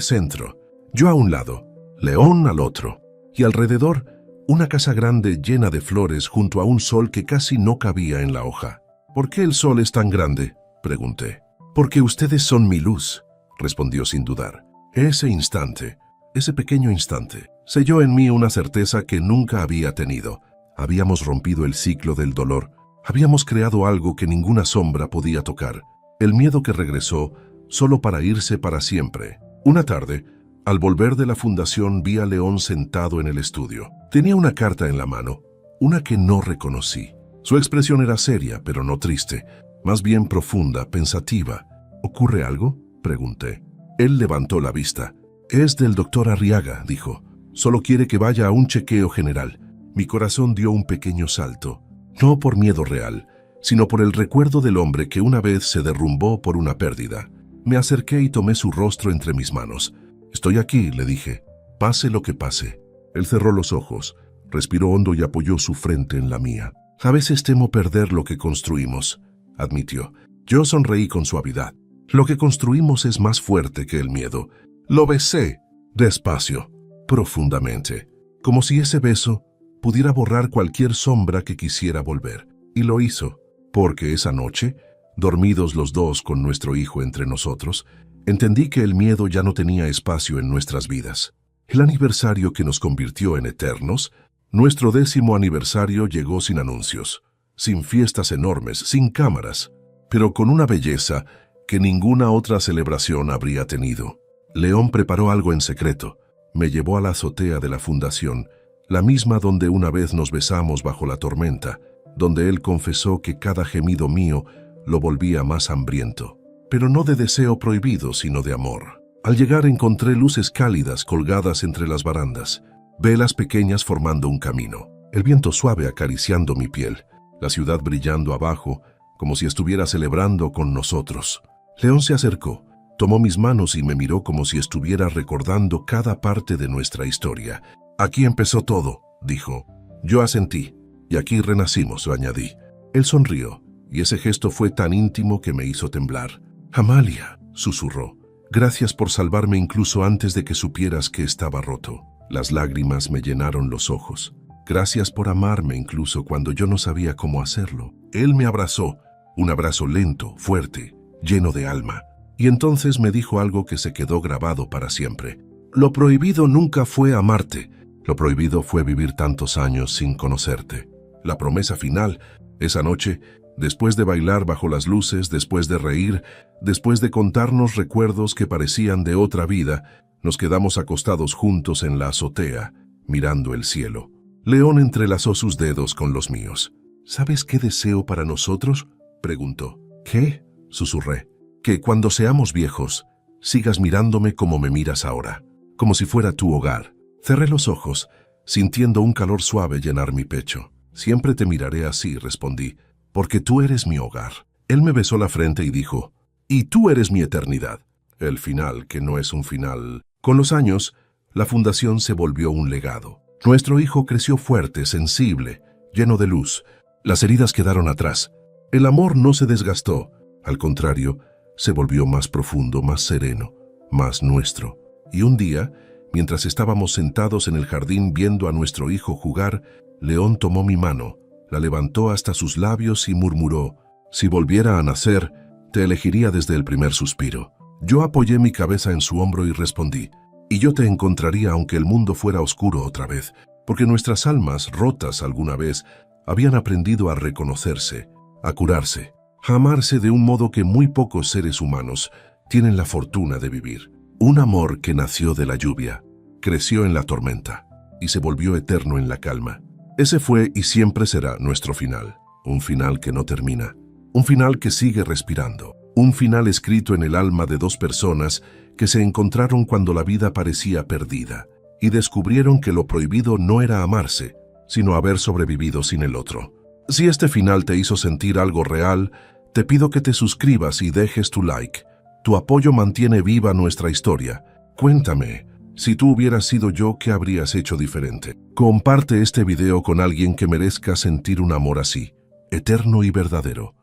centro, yo a un lado, León al otro, y alrededor una casa grande llena de flores junto a un sol que casi no cabía en la hoja. «¿Por qué el sol es tan grande?», pregunté. «Porque ustedes son mi luz», respondió sin dudar. Ese instante, ese pequeño instante, selló en mí una certeza que nunca había tenido. Habíamos rompido el ciclo del dolor. Habíamos creado algo que ninguna sombra podía tocar. El miedo que regresó solo para irse para siempre. Una tarde, al volver de la fundación, vi a León sentado en el estudio. Tenía una carta en la mano, una que no reconocí. Su expresión era seria, pero no triste, más bien profunda, pensativa. ¿Ocurre algo?, pregunté. Él levantó la vista. «Es del doctor Arriaga», dijo. «Solo quiere que vaya a un chequeo general». Mi corazón dio un pequeño salto, no por miedo real, sino por el recuerdo del hombre que una vez se derrumbó por una pérdida. Me acerqué y tomé su rostro entre mis manos. «Estoy aquí», le dije, «pase lo que pase». Él cerró los ojos, respiró hondo y apoyó su frente en la mía. «A veces temo perder lo que construimos», admitió. Yo sonreí con suavidad. «Lo que construimos es más fuerte que el miedo». Lo besé, despacio, profundamente, como si ese beso pudiera borrar cualquier sombra que quisiera volver. Y lo hizo, porque esa noche, dormidos los dos con nuestro hijo entre nosotros, entendí que el miedo ya no tenía espacio en nuestras vidas. El aniversario que nos convirtió en eternos, nuestro 10º aniversario, llegó sin anuncios, sin fiestas enormes, sin cámaras, pero con una belleza que ninguna otra celebración habría tenido. León preparó algo en secreto. Me llevó a la azotea de la fundación, la misma donde una vez nos besamos bajo la tormenta, donde él confesó que cada gemido mío lo volvía más hambriento, pero no de deseo prohibido, sino de amor. Al llegar encontré luces cálidas colgadas entre las barandas, velas pequeñas formando un camino, el viento suave acariciando mi piel, la ciudad brillando abajo, como si estuviera celebrando con nosotros. León se acercó, tomó mis manos y me miró como si estuviera recordando cada parte de nuestra historia. «Aquí empezó todo», dijo. Yo asentí. Y aquí renacimos, añadí. Él sonrió, y ese gesto fue tan íntimo que me hizo temblar. Amalia, susurró. Gracias por salvarme incluso antes de que supieras que estaba roto. Las lágrimas me llenaron los ojos. Gracias por amarme incluso cuando yo no sabía cómo hacerlo. Él me abrazó, un abrazo lento, fuerte, lleno de alma. Y entonces me dijo algo que se quedó grabado para siempre. Lo prohibido nunca fue amarte. Lo prohibido fue vivir tantos años sin conocerte. La promesa final, esa noche, después de bailar bajo las luces, después de reír, después de contarnos recuerdos que parecían de otra vida, nos quedamos acostados juntos en la azotea, mirando el cielo. León entrelazó sus dedos con los míos. ¿Sabes qué deseo para nosotros?, preguntó. ¿Qué?, susurré. Que cuando seamos viejos, sigas mirándome como me miras ahora, como si fuera tu hogar. Cerré los ojos, sintiendo un calor suave llenar mi pecho. Siempre te miraré así, respondí, porque tú eres mi hogar. Él me besó la frente y dijo, y tú eres mi eternidad. El final, que no es un final. Con los años, la fundación se volvió un legado. Nuestro hijo creció fuerte, sensible, lleno de luz. Las heridas quedaron atrás. El amor no se desgastó. Al contrario, se volvió más profundo, más sereno, más nuestro. Y un día, mientras estábamos sentados en el jardín viendo a nuestro hijo jugar, León tomó mi mano, la levantó hasta sus labios y murmuró, si volviera a nacer, te elegiría desde el primer suspiro. Yo apoyé mi cabeza en su hombro y respondí, y yo te encontraría aunque el mundo fuera oscuro otra vez, porque nuestras almas, rotas alguna vez, habían aprendido a reconocerse, a curarse, a amarse de un modo que muy pocos seres humanos tienen la fortuna de vivir. Un amor que nació de la lluvia, creció en la tormenta y se volvió eterno en la calma. Ese fue y siempre será nuestro final, un final que no termina, un final que sigue respirando, un final escrito en el alma de dos personas que se encontraron cuando la vida parecía perdida y descubrieron que lo prohibido no era amarse, sino haber sobrevivido sin el otro. Si este final te hizo sentir algo real, te pido que te suscribas y dejes tu like. Tu apoyo mantiene viva nuestra historia. Cuéntame, si tú hubieras sido yo, ¿qué habrías hecho diferente? Comparte este video con alguien que merezca sentir un amor así, eterno y verdadero.